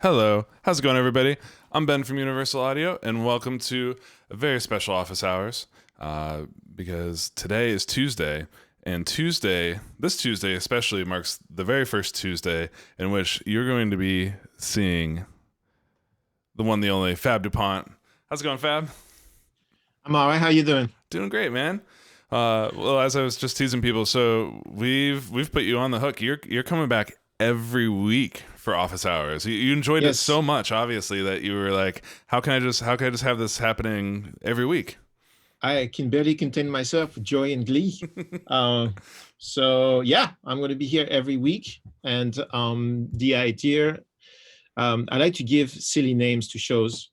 Hello, how's it going, everybody? I'm Ben from Universal Audio, and welcome to a very special office hours. Because today is Tuesday, and this Tuesday especially, marks the very first Tuesday in which you're going to be seeing the one, the only Fab Dupont. How's it going, Fab? I'm all right. How you doing? Doing great, man. Well, as I was just teasing people, so we've put you on the hook. You're coming back every week for office hours. You enjoyed it so Yes, much, obviously, that you were like, how can I just have this happening every week? I can barely contain myself with joy and glee. Uh, so yeah, I'm going to be here every week, and the idea I like to give silly names to shows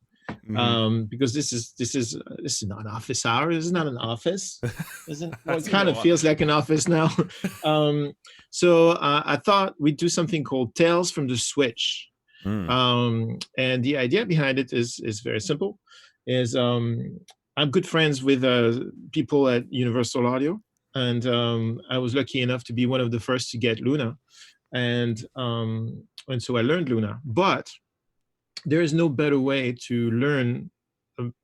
Hmm. because this is not an office hour. This is not an office. Isn't well, it How's it kind of going? feels like an office now. um, so I thought we'd do something called Tales from the Switch. Mm. And the idea behind it is very simple. Is I'm good friends with people at Universal Audio, and I was lucky enough to be one of the first to get Luna, and so I learned Luna. But there is no better way to learn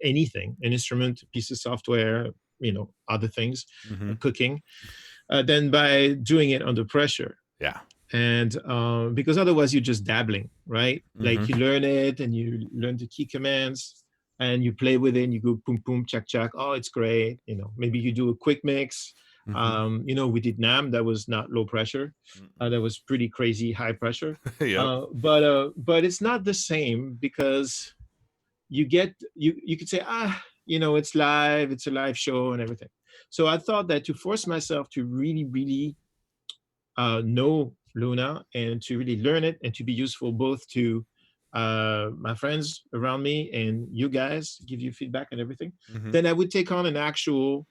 anything, an instrument, a piece of software, other things, Hmm. cooking, than by doing it under pressure. Yeah. And because otherwise you're just dabbling, right? Hmm. Like you learn it and you learn the key commands and you play with it and you go boom boom chak chak. Oh, it's great. Maybe you do a quick mix. Hmm. We did NAM, that was not low pressure. That was pretty crazy high pressure. Yep. But it's not the same because you could say, it's live, it's a live show and everything. So I thought that to force myself to really really know Luna and to really learn it and to be useful both to my friends around me and you guys, give you feedback and everything, Hmm. then I would take on an actual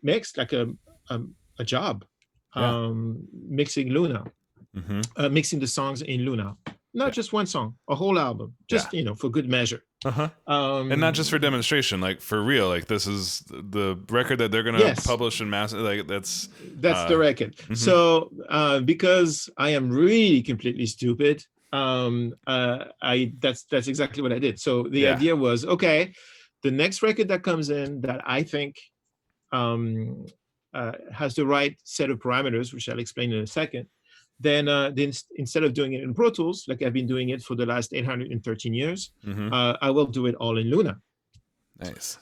mix, like a, a job, Yeah. mixing Luna, Hmm. mixing the songs in Luna. Not Yeah. just one song, a whole album, Yeah. just, for good measure. Uh-huh. And not just for Um, demonstration, like for real. Like this is the record that they're gonna yes, publish in mass. Like that's. that's uh the record. mhm. So because I am really completely stupid, I that's exactly what I did. So the Yeah. idea was, okay, the next record that comes in that I think um, has the right set of parameters, which I'll explain in a second, then instead of doing it in Pro Tools, like I've been doing it for the last 813 years, Hmm. I will do it all in Luna. Nice.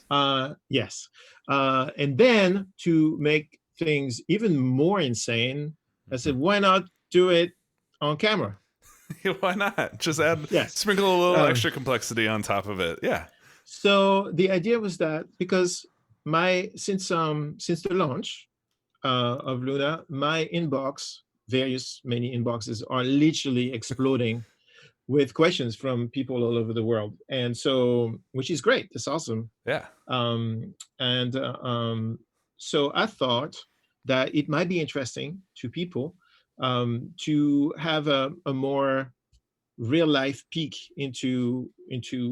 Yes. And then to make things even more insane, I said, Hmm. why not do it on camera? Why not? Just add, Yes. sprinkle a little Um, extra complexity on top of it. Yeah. so the idea was that because my since the launch of Luna, my inbox, various many inboxes are literally exploding with questions from people all over the world, and so which is great. That's awesome. Yeah. And so I thought that it might be interesting to people to have a more real life peek into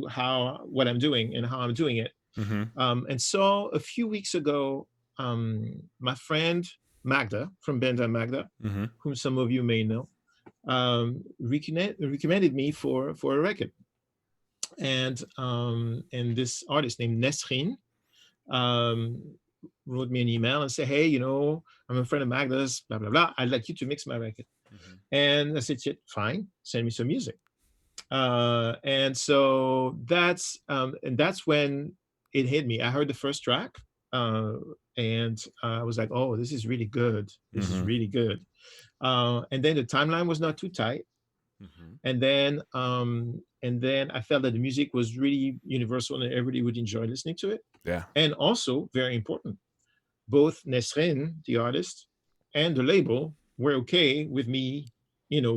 how what I'm doing and how I'm doing it. Hmm. And so a few weeks ago, my friend Magda from Benda Magda, Hmm. whom some of you may know, recommended me for a record, and this artist named Nesrin um, wrote me an email and said, hey, I'm a friend of Magda's, blah, blah, blah. I'd like you to mix my record. Hmm. And I said, shit, fine, send me some music. And so that's when it hit me. I heard the first track uh, and I was like, oh, this is really good. This is Hmm. really good. And then the timeline was not too tight. Hmm. And then I felt that the music was really universal and everybody would enjoy listening to it. Yeah. And also, very important, both Nesrin, the artist, and the label were okay with me,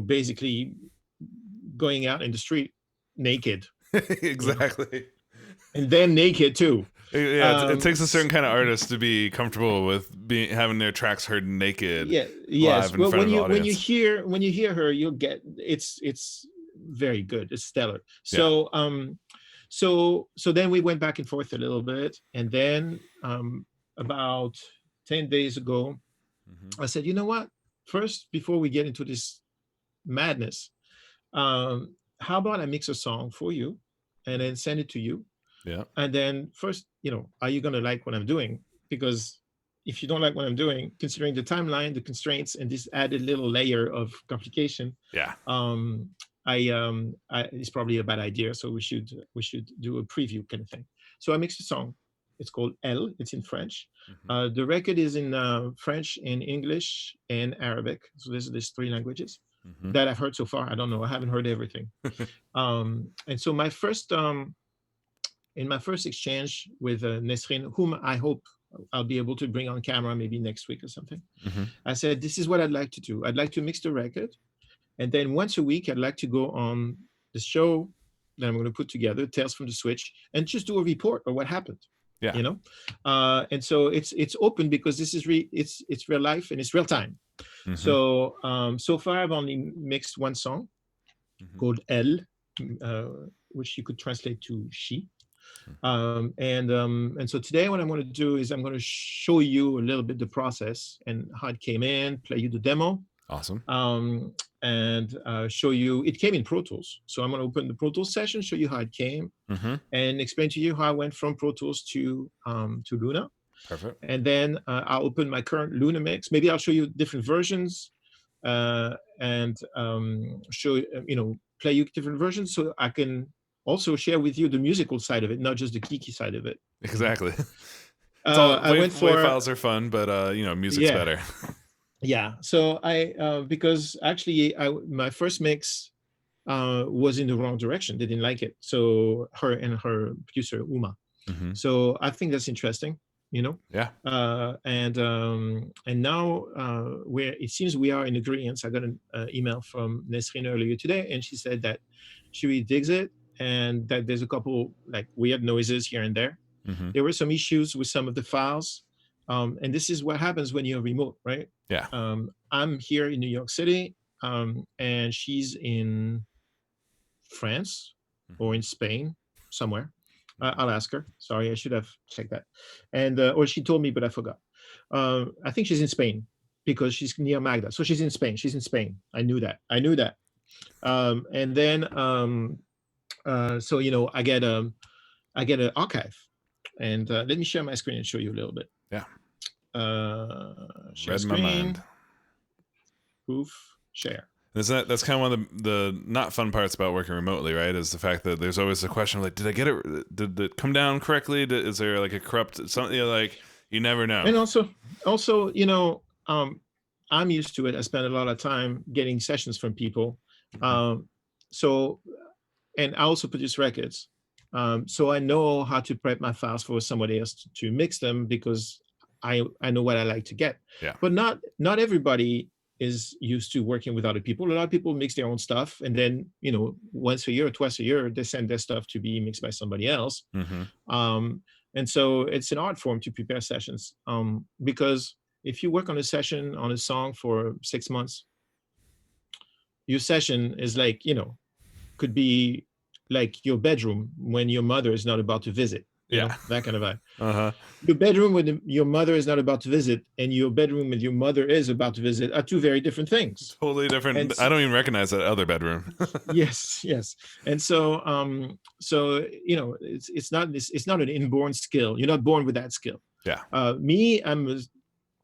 basically going out in the street naked, you know, Exactly. and then naked too. Yeah, it Um, takes a certain kind of artist to be comfortable with being having their tracks heard naked yeah, live yes. in Well, front when of an you when you audience. hear when you hear her, you'll get it's very good. It's stellar. Yeah. So then we went back and forth a little bit, and then about 10 days ago, Hmm. I said, you know what? First, before we get into this madness, how about I mix a song for you and then send it to you? Yeah. And then first, are you going to like what I'm doing? Because if you don't like what I'm doing, considering the timeline, the constraints, and this added little layer of complication, Yeah. um, it's probably a bad idea. So we should do a preview kind of thing. So I mixed a song. It's called Elle. It's in French. Mm-hmm. The record is in French and English and Arabic. So there's three languages Mm-hmm. that I've heard so far. I don't know. I haven't heard everything. And so in my first exchange with Nesrine, whom I hope I'll be able to bring on camera maybe next week or something, Mm-hmm. I said, this is what I'd like to do. I'd like to mix the record. And then once a week, I'd like to go on the show that I'm going to put together, Tales from the Switch, and just do a report of what happened. Yeah. And so it's open because this is it's real life and it's real time. Mm-hmm. So far I've only mixed one song called Elle, which you could translate to she. And so today what I'm going to do is I'm going to show you a little bit the process and how it came in, play you the demo. Awesome. And show you, it came in Pro Tools. So I'm going to open the Pro Tools session, show you how it came, and explain to you how I went from Pro Tools to Luna. Perfect. And then I'll open my current Luna mix. Maybe I'll show you different versions and show, play you different versions so I can also share with you the musical side of it, not just the geeky side of it. Exactly. It's all, WAV files are fun, but music's better. Yeah. So because actually my first mix was in the wrong direction. They didn't like it. So her and her producer Uma. Mm-hmm. So I think that's interesting. Yeah. And now where it seems we are in agreement. I got an email from Nesrine earlier today, and she said that she really digs it, and that there's a couple like weird noises here and there. Mm-hmm. There were some issues with some of the files, and this is what happens when you're remote, right? Yeah. I'm here in New York City, and she's in France or in Spain somewhere. I'll ask her. Sorry, I should have checked that. And or she told me, but I forgot. I think she's in Spain because she's near Magda. So she's in Spain. She's in Spain. I knew that. And then so I get an archive, and let me share my screen and show you a little bit. Yeah. Share Read screen. my mind. Proof. Share. That's kind of one of the not fun parts about working remotely, right? Is the fact that there's always the question of like, did I get it? Did it come down correctly? Is there like a corrupt something? Like you never know. And also, I'm used to it. I spend a lot of time getting sessions from people. So, and I also produce records. So I know how to prep my files for somebody else to mix them because I know what I like to get. Yeah. But not everybody is used to working with other people. A lot of people mix their own stuff, and then once a year or twice a year they send their stuff to be mixed by somebody else. And so it's an art form to prepare sessions, because if you work on a song for 6 months, your session is like could be like your bedroom when your mother is not about to visit. That kind of vibe. Your bedroom when your mother is not about to visit, and your bedroom when your mother is about to visit are two very different things. Totally different. And I don't even recognize that other bedroom. yes. And so, it's not an inborn skill. You're not born with that skill. Yeah. Me, I'm a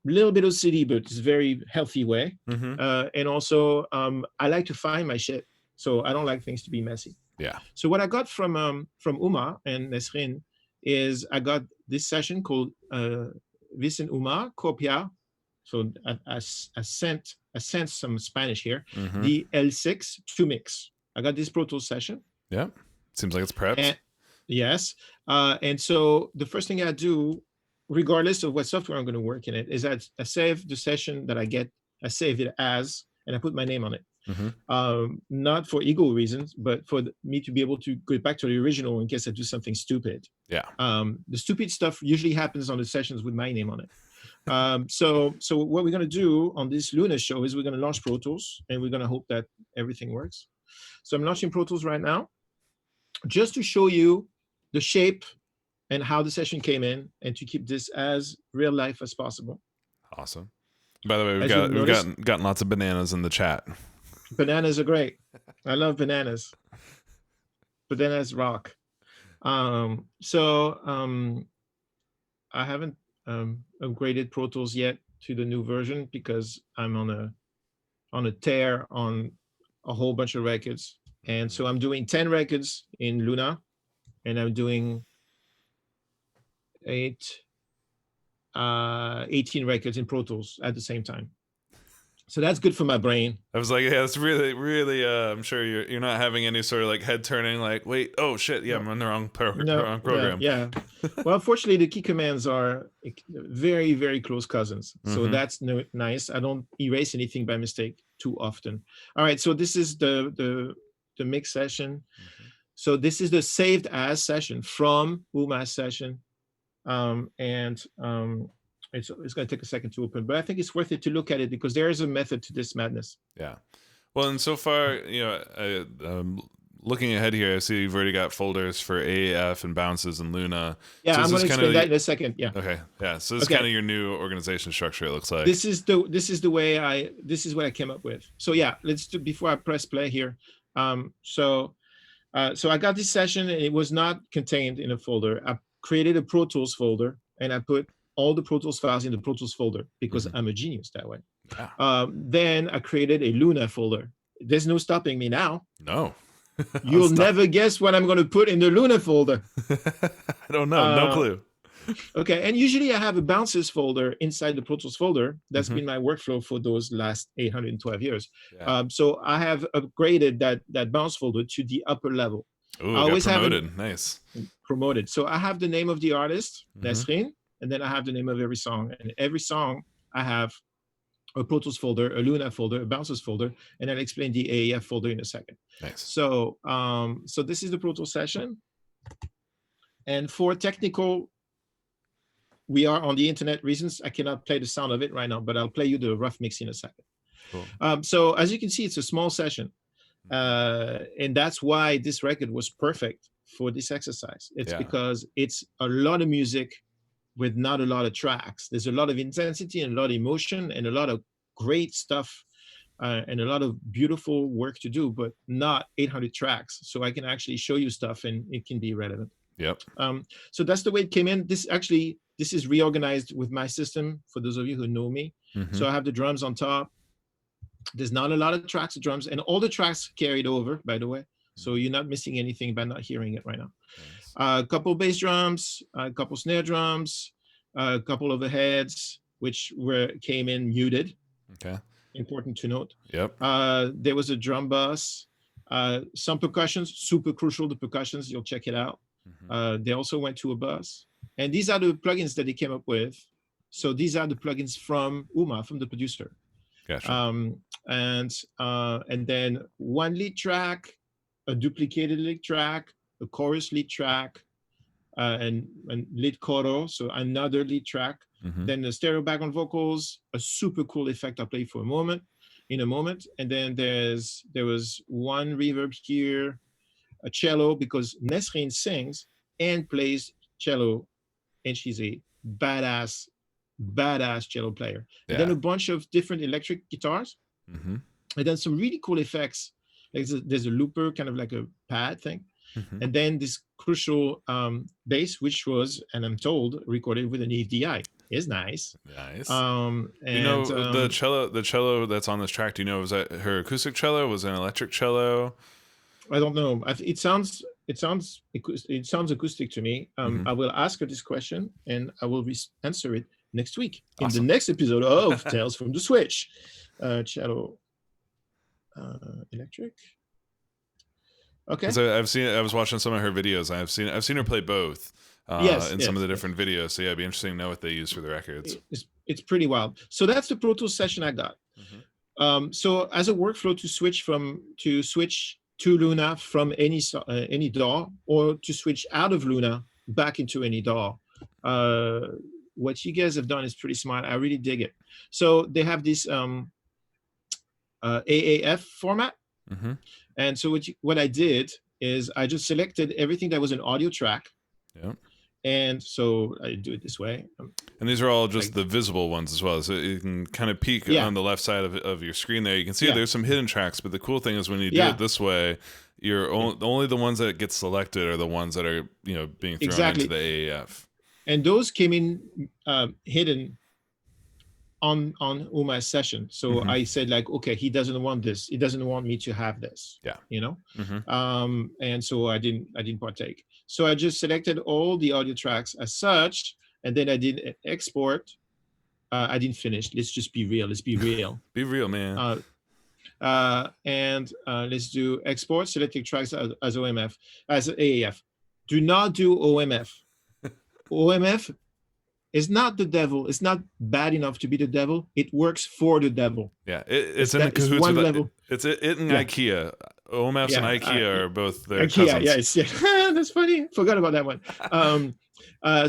little bit OCD, but it's a very healthy way. And also, I like to find my shit, so I don't like things to be messy. Yeah. So what I got from Uma and Nesrine is I got this session called Vis and Uma Copia. So I sent some Spanish here. The L6 to mix. I got this Pro Tools session. Yeah. Seems like it's prepped. Yes. And so the first thing I do, regardless of what software I'm going to work in it, is I save the session that I get. I save it as, and I put my name on it. Not for ego reasons, but for me to be able to go back to the original in case I do something stupid. Yeah. The stupid stuff usually happens on the sessions with my name on it. So what we're going to do on this Luna show is we're going to launch Pro Tools, and we're going to hope that everything works. So I'm launching Pro Tools right now, just to show you the shape and how the session came in, and to keep this as real life as possible. Awesome. By the way, we've gotten lots of bananas in the chat. Bananas are great. I love bananas. Bananas rock. I haven't upgraded Pro Tools yet to the new version because I'm on a tear on a whole bunch of records. And so I'm doing 10 records in Luna, and I'm doing 18 records in Pro Tools at the same time. So that's good for my brain. I was like, yeah, it's really, really. I'm sure you're not having any sort of like head turning, like, wait, oh shit, yeah, I'm on the wrong No, program. yeah. Well, unfortunately, the key commands are very, very close cousins. So that's nice. I don't erase anything by mistake too often. All right, so this is the mix session. So this is the saved as session from Uma's session, it's going to take a second to open, but I think it's worth it to look at it because there is a method to this madness. Yeah. Well, and so far, you know, looking ahead here, I see you've already got folders for AAF and bounces and Luna. Yeah, so I'm going to explain that in a second. Yeah. Okay. Yeah. So this is kind of your new organization structure. It looks like this is what I came up with. So yeah, let's do before I press play here. So I got this session and it was not contained in a folder. I created a Pro Tools folder and I put all the Pro Tools files in the Pro Tools folder because I'm a genius that way. Yeah. Then I created a Luna folder. There's no stopping me now. No. You'll never guess what I'm going to put in the Luna folder. I don't know. No clue. Okay. And usually I have a bounces folder inside the Pro Tools folder. That's been my workflow for those last 812 years. Yeah. So I have upgraded that bounce folder to the upper level. Ooh, I always promoted. Nice. Promoted. So I have the name of the artist, Nesrine, and then I have the name of every song. And every song I have a Pro Tools folder, a Luna folder, a bounces folder, and I'll explain the AAF folder in a second. Nice. So so this is the Pro Tools session. And for technical, we are on the internet reasons, I cannot play the sound of it right now, but I'll play you the rough mix in a second. Cool. So as you can see, it's a small session. And that's why this record was perfect for this exercise. It's because it's a lot of music with not a lot of tracks. There's a lot of intensity and a lot of emotion and a lot of great stuff and a lot of beautiful work to do, but not 800 tracks. So I can actually show you stuff and it can be relevant. Yep. So that's the way it came in. This is reorganized with my system for those of you who know me. So I have the drums on top. There's not a lot of tracks of drums, and all the tracks carried over, by the way. So you're not missing anything by not hearing it right now. Nice. A couple bass drums, a couple snare drums, a couple overheads, which came in muted. Okay. Important to note. Yep. There was a drum bus, some percussions, super crucial, the percussions, you'll check it out. They also went to a bus. And these are the plugins that they came up with. So these are the plugins from Uma, from the producer. Gotcha. And then one lead track, a duplicated lead track, a chorus lead track, and lead choro, so another lead track. Then the stereo background vocals, a super cool effect I'll play in a moment. And then there was one reverb here, a cello, because Nesrine sings and plays cello, and she's a badass cello player. Yeah. And then a bunch of different electric guitars, and then some really cool effects. Like there's a looper, kind of like a pad thing, and then this crucial bass, which was, and I'm told, recorded with an EFDI. Is nice. Nice. And you know, the cello that's on this track, do you know, was that her acoustic cello? Was it an electric cello? I don't know. It sounds acoustic to me. I will ask her this question and I will answer it next week in the next episode of Tales from the Switch. Cello, electric. Okay. So I was watching some of her videos. I've seen her play both. Some of the different videos. So yeah, it'd be interesting to know what they use for the records. It's pretty wild. So that's the Pro Tools session I got. So as a workflow to switch to Luna from any DAW, or to switch out of Luna back into any DAW, what you guys have done is pretty smart. I really dig it. So they have this AAF format. And so what I did is I just selected everything that was an audio track. Yeah. And so I do it this way. And these are all just Like, the visible ones as well. So you can kind of peek yeah, on the left side of your screen there. You can see yeah, there's some hidden tracks, but the cool thing is when you do it yeah, this way, you're yeah, only the ones that get selected are the ones that are, being thrown into exactly. the AAF. And those came in hidden on Uma's session. So Mm-hmm. I said like, okay, he doesn't want this. He doesn't want me to have this. Yeah. You know, Mm-hmm. and so I didn't partake. So I just selected all the audio tracks as such, and then I did export. I didn't finish. Let's just be real. Let's be real. Be real, man. And let's do export selected tracks as OMF, as AAF. Do not do OMF. OMF is not the devil. It's not bad enough to be the devil. It works for the devil. Yeah, it's in the It's cahoots one with level. it and Yeah. IKEA. OMFs and Yeah, IKEA are both their IKEA, cousins. yes, yeah. That's funny. Forgot about that one.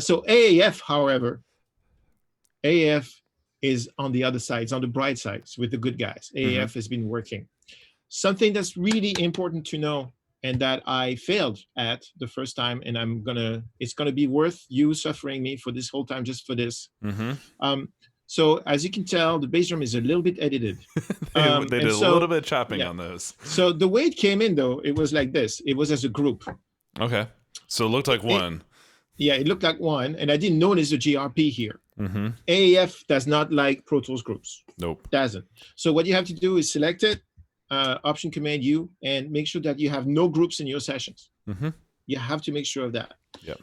So AAF, however, AAF is on the other side. It's on the bright side. It's with the good guys. AAF has been working. Something that's really important to know, and that I failed at the first time, and it's gonna be worth you suffering me for this whole time just for this. Mm-hmm. So as you can tell, the bass drum is a little bit edited. They did a little bit of chopping on those. So the way it came in, though, it was like this. It was as a group. Okay. So it looked like one. It looked like one, and I didn't notice the GRP here. Mm-hmm. AAF does not like Pro Tools groups. Nope. Doesn't. So what you have to do is select it, Option Command U, and make sure that you have no groups in your sessions. Mm-hmm. You have to make sure of that. Yep.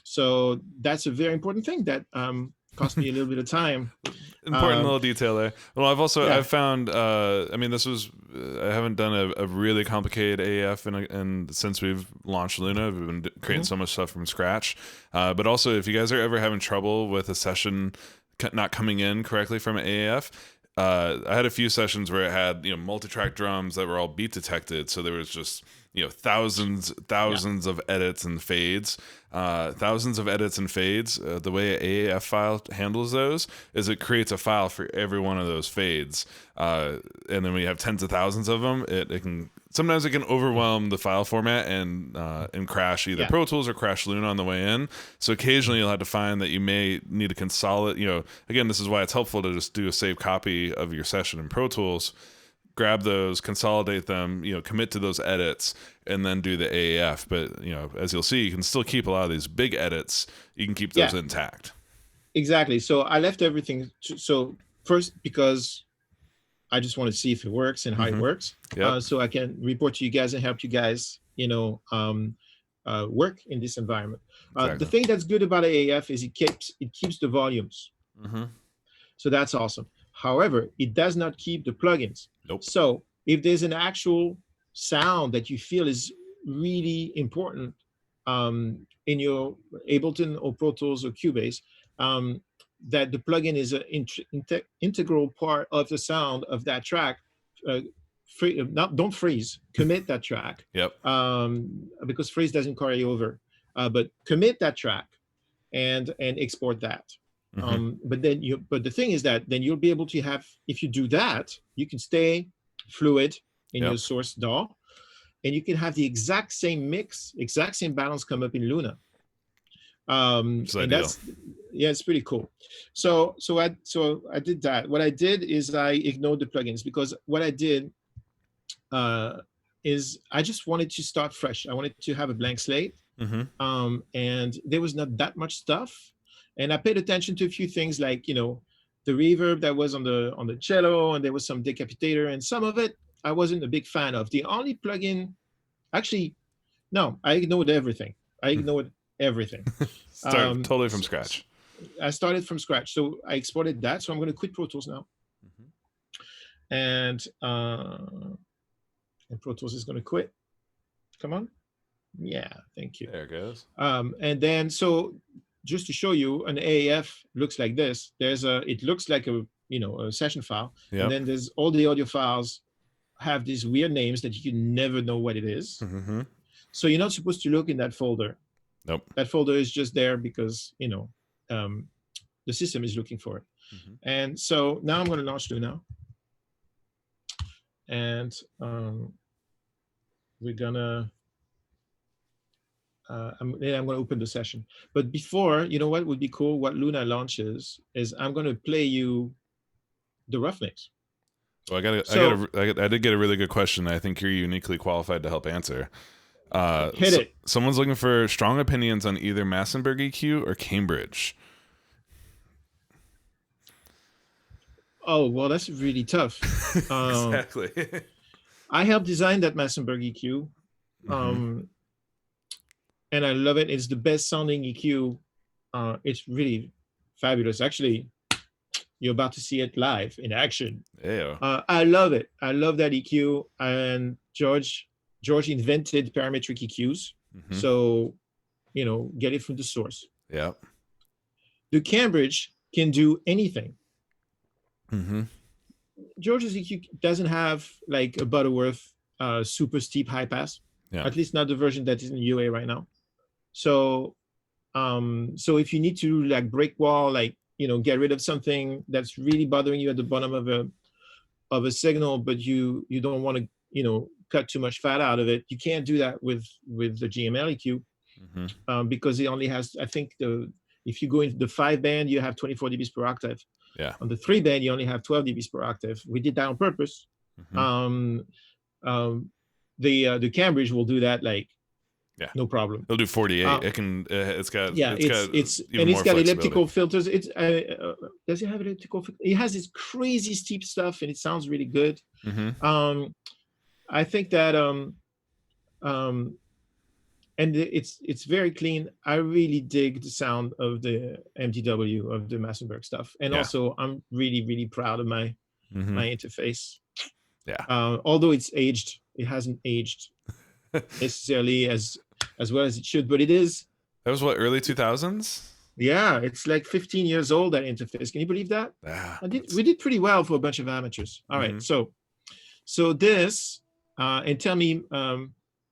So that's a very important thing that cost me a little bit of time. Important little detail there. Well, I've found. I mean, I haven't done a really complicated AF, and since we've launched Luna, we've been creating so much stuff from scratch. But also, if you guys are ever having trouble with a session not coming in correctly from an AF, I had a few sessions where it had multi-track drums that were all beat detected, so there was just thousands of edits and fades. The way an AAF file handles those is it creates a file for every one of those fades, and then when you have tens of thousands of them, it can sometimes overwhelm the file format and crash either Pro Tools or crash Luna on the way in. So occasionally you'll have to find that you may need to consolidate. Again, this is why it's helpful to just do a save copy of your session in Pro Tools, grab those, consolidate them, commit to those edits, and then do the AAF. But as you'll see, you can still keep a lot of these big edits. You can keep those intact. Exactly. So I left everything. So first, because I just want to see if it works and how it works, so I can report to you guys and help you guys, work in this environment. Exactly. The thing that's good about AAF is it keeps the volumes. Mm-hmm. So that's awesome. However, it does not keep the plugins. Nope. So if there's an actual sound that you feel is really important in your Ableton or Pro Tools or Cubase, that the plugin is an integral part of the sound of that track, don't freeze, commit that track. Yep. Because freeze doesn't carry over, but commit that track and export that. But the thing is that then you'll be able to have, if you do that, you can stay fluid in your source DAW, and you can have the exact same mix, exact same balance come up in Luna. And that's, it's pretty cool. So I did that. What I did is I ignored the plugins, because what I did is I just wanted to start fresh. I wanted to have a blank slate. And there was not that much stuff. And I paid attention to a few things like, the reverb that was on the cello, and there was some decapitator, and some of it I wasn't a big fan of. The only plugin, actually, no, I ignored everything. Everything. Totally from scratch. I started from scratch. So I exported that. So I'm going to quit Pro Tools now. And Pro Tools is going to quit. Come on. Yeah, thank you. There it goes. And then, so just to show you, an AAF looks like this. It looks like a session file. And then there's all the audio files have these weird names that you can never know what it is. So you're not supposed to look in that folder. Nope. That folder is just there because the system is looking for it. And so now I'm going to launch Luna, and we're gonna then I'm going to open the session. But before, you know what would be cool? What Luna launches is I'm going to play you the rough mix. Well, So I did get a really good question. I think you're uniquely qualified to help answer. hit it. Someone's looking for strong opinions on either Massenburg EQ or Cambridge. Oh, well, that's really tough. Exactly. I helped design that Massenburg EQ. And I love it. It's the best sounding EQ. It's really fabulous. Actually, you're about to see it live in action. Ew. I love it. I love that EQ. And George invented parametric EQs. So, you know, get it from the source. Yeah. The Cambridge can do anything. George's EQ doesn't have like a Butterworth super steep high pass. Yeah. At least not the version that is in UA right now. So so if you need to like break wall, like, you know, get rid of something that's really bothering you at the bottom of a signal, but you don't want to, you know, cut too much fat out of it, you can't do that with the GML EQ, because it only has, I think, if you go into the 5 band, you have 24 dBs per octave. Yeah. On the 3 band, you only have 12 dBs per octave. We did that on purpose. The Cambridge will do that, like, no problem. It'll do 48. It's got elliptical filters. It's does it have elliptical? It has this crazy steep stuff, and it sounds really good. I think that and it's very clean. I really dig the sound of the MDW of the Massenburg stuff, and also I'm really proud of my interface. Yeah. Although it's aged, it hasn't aged necessarily as well as it should, but it is. That was what, early 2000s? Yeah, it's like 15 years old, that interface. Can you believe that? We did pretty well for a bunch of amateurs. All right, so this, and tell me,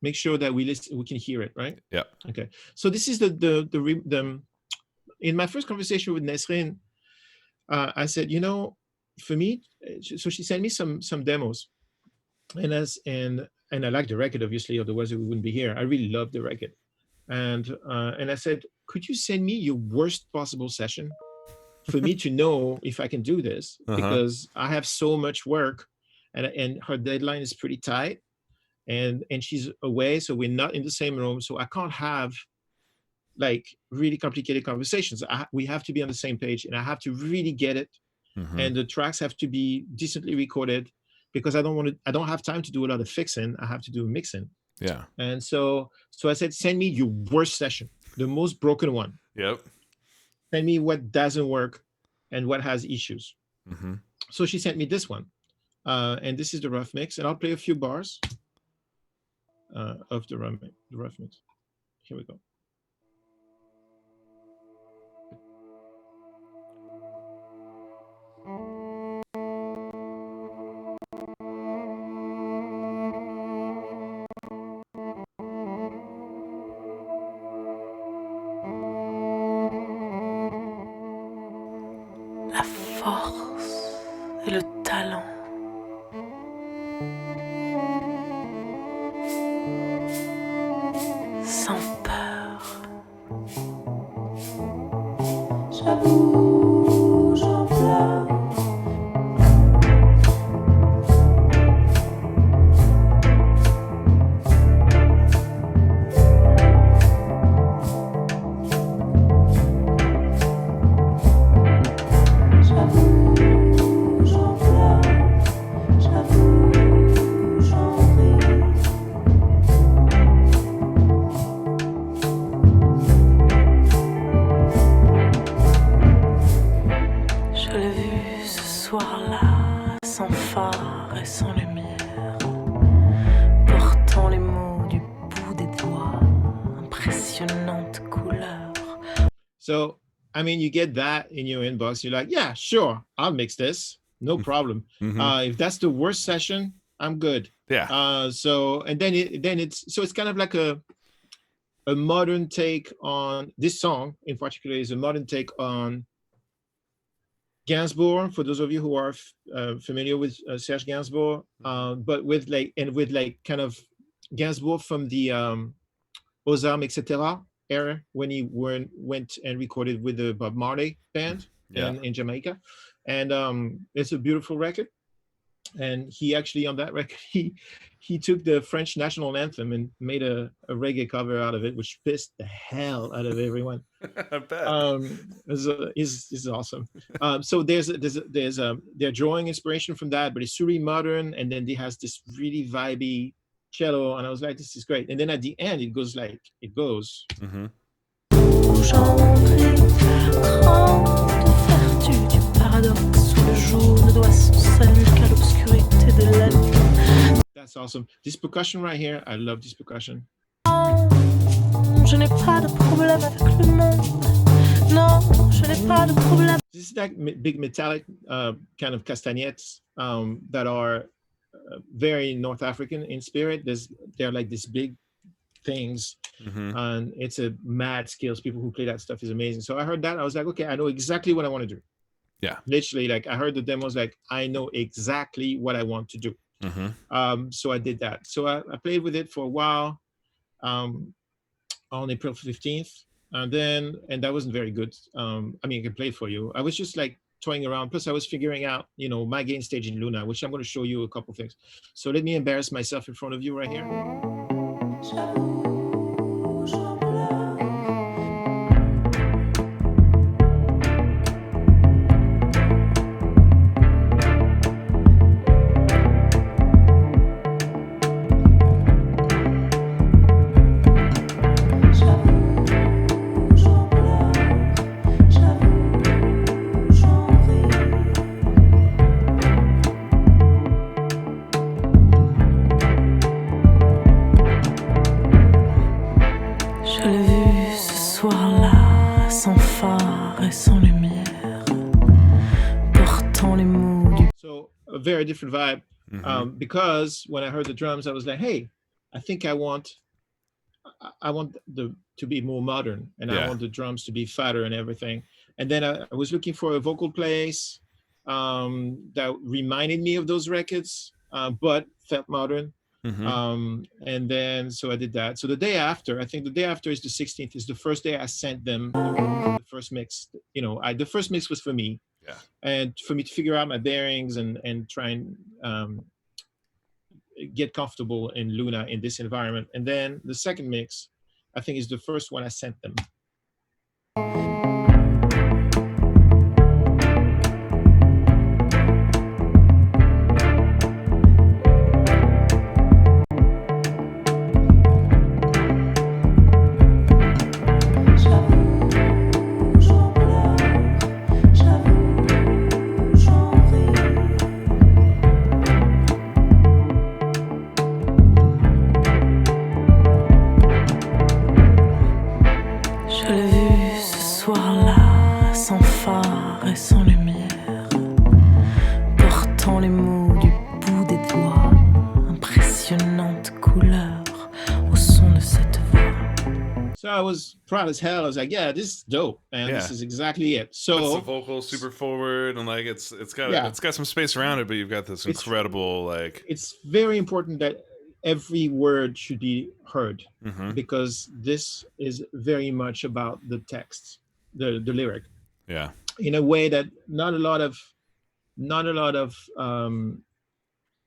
make sure that we can hear it, right? Yeah. Okay. So this is the in my first conversation with Nesrine, I said, you know, for me, so she sent me some demos, and I like the record, obviously, otherwise we wouldn't be here. I really love the record. And I said, could you send me your worst possible session for me to know if I can do this? Because I have so much work, and her deadline is pretty tight, and she's away, so we're not in the same room, so I can't have like really complicated conversations. We have to be on the same page, and I have to really get it, and the tracks have to be decently recorded, because I don't have time to do a lot of fixing. I have to do mixing. Yeah. And so I said, send me your worst session, the most broken one. Yep. Send me what doesn't work and what has issues. So she sent me this one. And this is the rough mix. And I'll play a few bars of the rough mix. Here we go. La force et le talent. Sans peur. J'avoue, j'en pleure. So, I mean, you get that in your inbox. You're like, yeah, sure, I'll mix this. No problem. If that's the worst session, I'm good. Yeah. So, and then it's kind of like a modern take on this song in particular is a modern take on Gainsbourg. For those of you who are familiar with Serge Gainsbourg, but with kind of Gainsbourg from the Aux Armes, etc. era when he went and recorded with the Bob Marley band in Jamaica, and it's a beautiful record. And he actually on that record he took the French national anthem and made a reggae cover out of it, which pissed the hell out of everyone. I bet. Is awesome. So they're drawing inspiration from that, but it's really modern, and then he has this really vibey cello, and I was like, this is great. And then at the end it goes. Mm-hmm. Grande vertu du paradoxe où le jour ne doit son salut qu'à l'obscurité de la nuit. That's awesome. This percussion right here, I love this percussion. Je n'ai pas de problème avec le monde. Non, je n'ai pas de problème. This is that big metallic kind of castagnettes that are very North African in spirit. They're like these big things, and it's a mad skills. People who play that stuff is amazing. So I heard that, I was like, okay, I know exactly what I want to do. Yeah, literally, like I heard the demos, like I know exactly what I want to do. So I did that. So I played with it for a while on April 15th, and that wasn't very good. I mean, I can play it for you. I was just like toying around. Plus, I was figuring out, my gain stage in Luna, which I'm going to show you a couple things. So let me embarrass myself in front of you right here. Very different vibe, because when I heard the drums, I was like, hey, I think I want to be more modern, and I want the drums to be fatter and everything. And then I was looking for a vocal place that reminded me of those records, but felt modern. And then so I did that. So the day after is the 16th, is the first day I sent them the first mix. The first mix was for me. Yeah. And for me to figure out my bearings and try and get comfortable in Luna in this environment. And then the second mix, I think, is the first one I sent them. So I was proud as hell. I was like, yeah, this is dope, man. Yeah. This is exactly it. So it's the vocal super forward, and like it's got some space around it, but you've got this incredible like. It's very important that every word should be heard, because this is very much about the text, the lyric. Yeah. In a way that not a lot of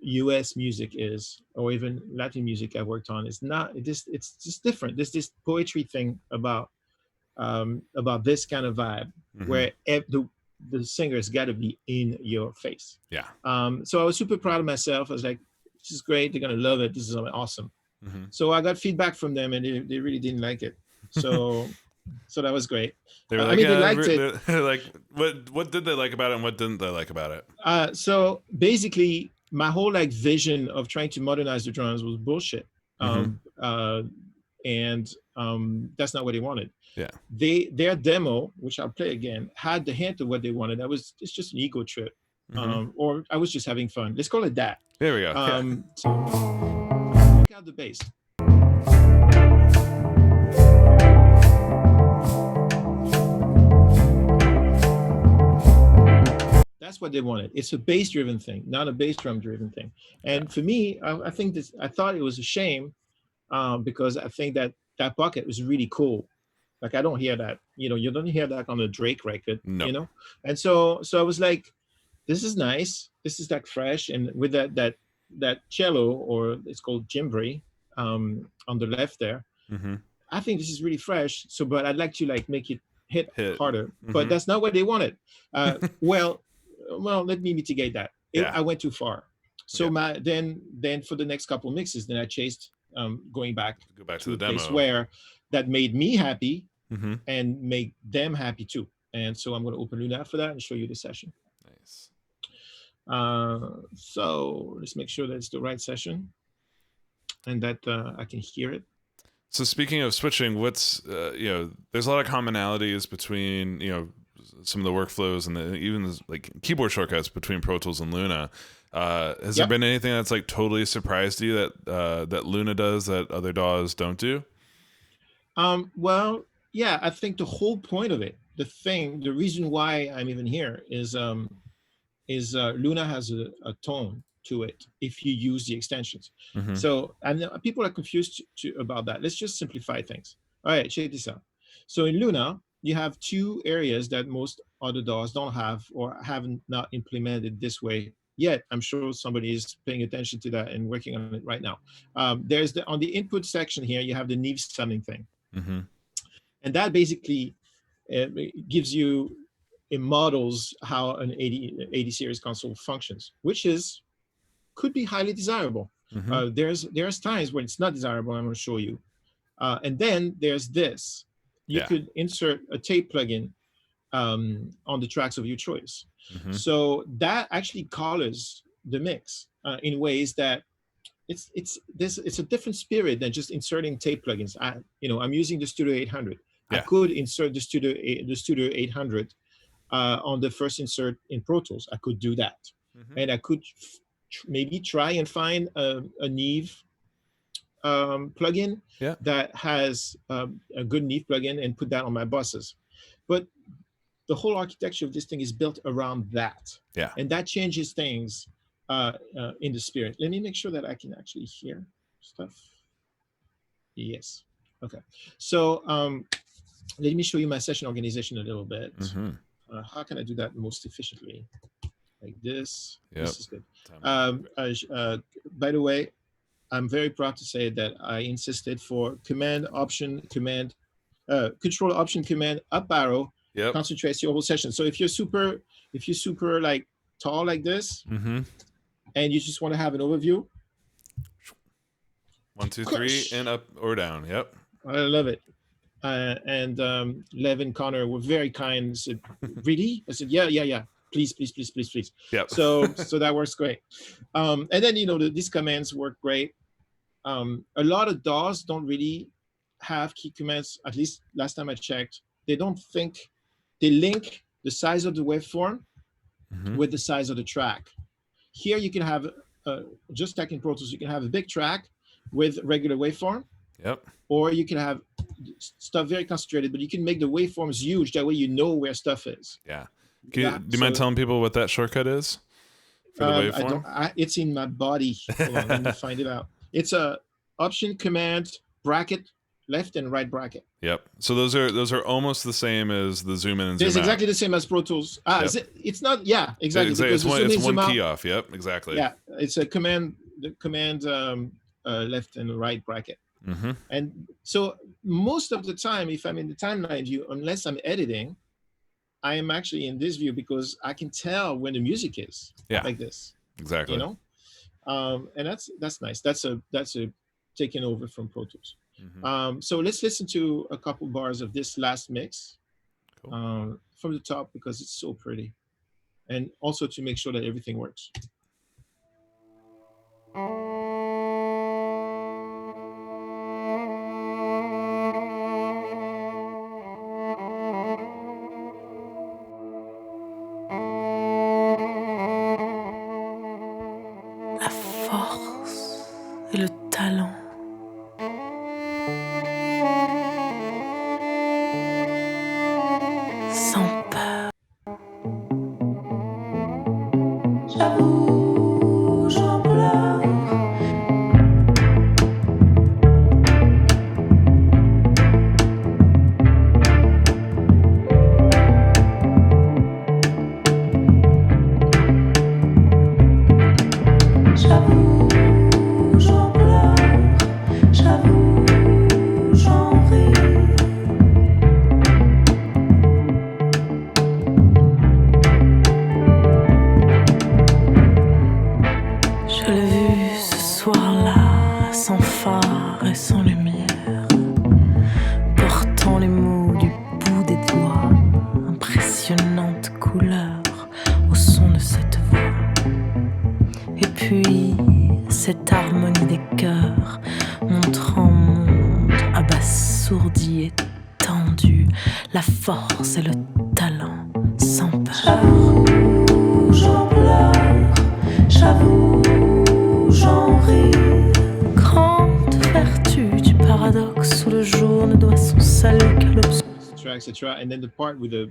US music is, or even Latin music I worked on. It's just different. There's this poetry thing about this kind of vibe, where the singer's got to be in your face. Yeah. So I was super proud of myself. I was like, this is great. They're gonna love it. This is awesome. So I got feedback from them, and they really didn't like it. So so that was great. They were like, they liked it. Like, what did they like about it, and what didn't they like about it? So basically, my whole like vision of trying to modernize the drums was bullshit. And that's not what they wanted. Yeah. Their demo, which I'll play again, had the hint of what they wanted. It's just an ego trip. Or I was just having fun. Let's call it that. There we go. So check out the bass. That's what they wanted. It's a bass-driven thing, not a bass drum-driven thing. And for me, I thought it was a shame, because I think that that pocket was really cool. Like I don't hear that, you don't hear that on a Drake record, No. And so I was like, this is nice. This is like fresh, and with that cello, or it's called djembe, on the left there. Mm-hmm. I think this is really fresh. So, but I'd like to like make it hit harder. Mm-hmm. But that's not what they wanted. Well, let me mitigate that. I went too far. So then for the next couple of mixes, then I chased going back to the place demo where that made me happy mm-hmm. and make them happy too. And so I'm going to open Luna for that and show you the session. Nice. So let's make sure that it's the right session and that I can hear it. So speaking of switching, what's there's a lot of commonalities between some of the workflows and even like keyboard shortcuts between Pro Tools and Luna. Has there been anything that's like totally surprised you that Luna does that other DAWs don't do? Well, yeah, I think the whole point of it, the reason why I'm even here is Luna has a tone to it if you use the extensions. Mm-hmm. So, and people are confused about that. Let's just simplify things. All right, check this out. So in Luna, you have two areas that most other DAWs don't have or haven't not implemented this way yet. I'm sure somebody is paying attention to that and working on it right now. There's on the input section here, you have the Neve summing thing. Mm-hmm. And that basically gives you, it models how an 80 series console functions, which could be highly desirable. Mm-hmm. There's times when it's not desirable. I'm going to show you. And then there's this. You could insert a tape plugin on the tracks of your choice. Mm-hmm. So that actually colors the mix in ways that it's a different spirit than just inserting tape plugins. I'm using the Studio 800. I could insert the Studio 800 on the first insert in Pro Tools. I could do that. Mm-hmm. And I could maybe try and find a Neve plugin that has a good Neve plugin and put that on my buses. But the whole architecture of this thing is built around that. Yeah. And that changes things in the spirit. Let me make sure that I can actually hear stuff. Yes. Okay. So let me show you my session organization a little bit. Mm-hmm. How can I do that most efficiently? Like this. Yep. This is good. By the way, I'm very proud to say that I insisted for Control Option Command up arrow. Yep. Concentrates your whole session. So if you're super like tall like this, mm-hmm. and you just want to have an overview. 1, 2, 3, and up or down. Yep. I love it. And Lev and Connor were very kind and said, really? I said, yeah. Please. Yep. So that works great. And then, these commands work great. A lot of DAWs don't really have key commands, at least last time I checked. They link the size of the waveform mm-hmm. with the size of the track. Here you can have, just like in Pro Tools, you can have a big track with regular waveform. Yep. Or you can have stuff very concentrated, but you can make the waveforms huge. That way you know where stuff is. Yeah. Do you mind telling people what that shortcut is for the waveform? It's in my body. Hold on, let me find it out. It's a Option Command bracket, left and right bracket. Yep. So those are almost the same as the zoom in and zoom out. It's exactly the same as Pro Tools. Yep. It's not. Yeah, exactly. It's one key off. Yep. Exactly. Yeah. It's a command left and right bracket. Mm-hmm. And so most of the time, if I'm in the timeline view, unless I'm editing, I am actually in this view because I can tell when the music is like this. Exactly. And that's nice. That's a taken over from Pro Tools. Mm-hmm. So let's listen to a couple bars of this last mix. Cool. From the top because it's so pretty, and also to make sure that everything works. La force et le talent. Sans peur. J'avoue, j'en pleure. force et le talent sans peur. J'avoue, j'en pleure, j'avoue, j'en ris. Grande vertu du paradoxe où le jour ne doit son salut qu'à l'obscur. etc. And then the part with the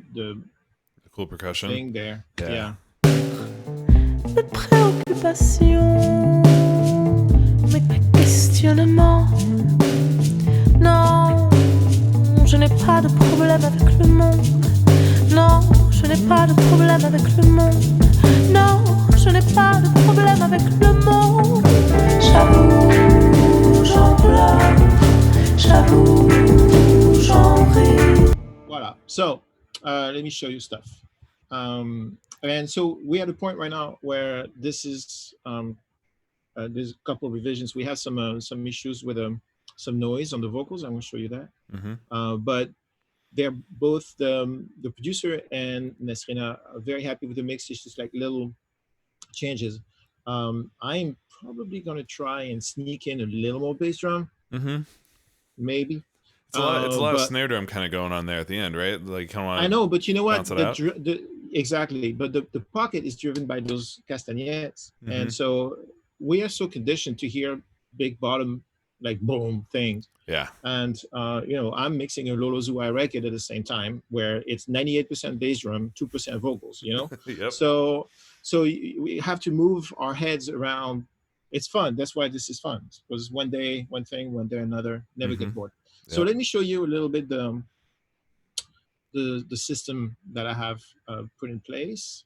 Cool percussion. thing there. Yeah. Mes préoccupations, mes questionnements. Non, je n'ai pas de problème avec le monde. Non, je n'ai pas de problème avec le monde. Non, je n'ai pas de problème avec le monde. J'avoue, j'en pleure, j'avoue, j'en ris. Voilà. So let me show you stuff. And so we're at a point right now where this is there's a couple of revisions. We have some issues with some noise on the vocals. I'm going to show you that. But they're both the producer and Nesrina are very happy with the mix. It's just like little changes. I'm probably going to try and sneak in a little more bass drum. Maybe. It's a lot of snare drum kind of going on there at the end, right? Like, come on. I know, but you know what? Exactly. But the pocket is driven by those castagnettes, and so we are so conditioned to hear big bottom, like boom things. Yeah. And I'm mixing a Lolo Zouai record at the same time where it's 98% bass drum, 2% vocals. Yep. So we have to move our heads around. It's fun. That's why this is fun. Because one day one thing, one day another. Never get bored. So let me show you a little bit the system that I have put in place.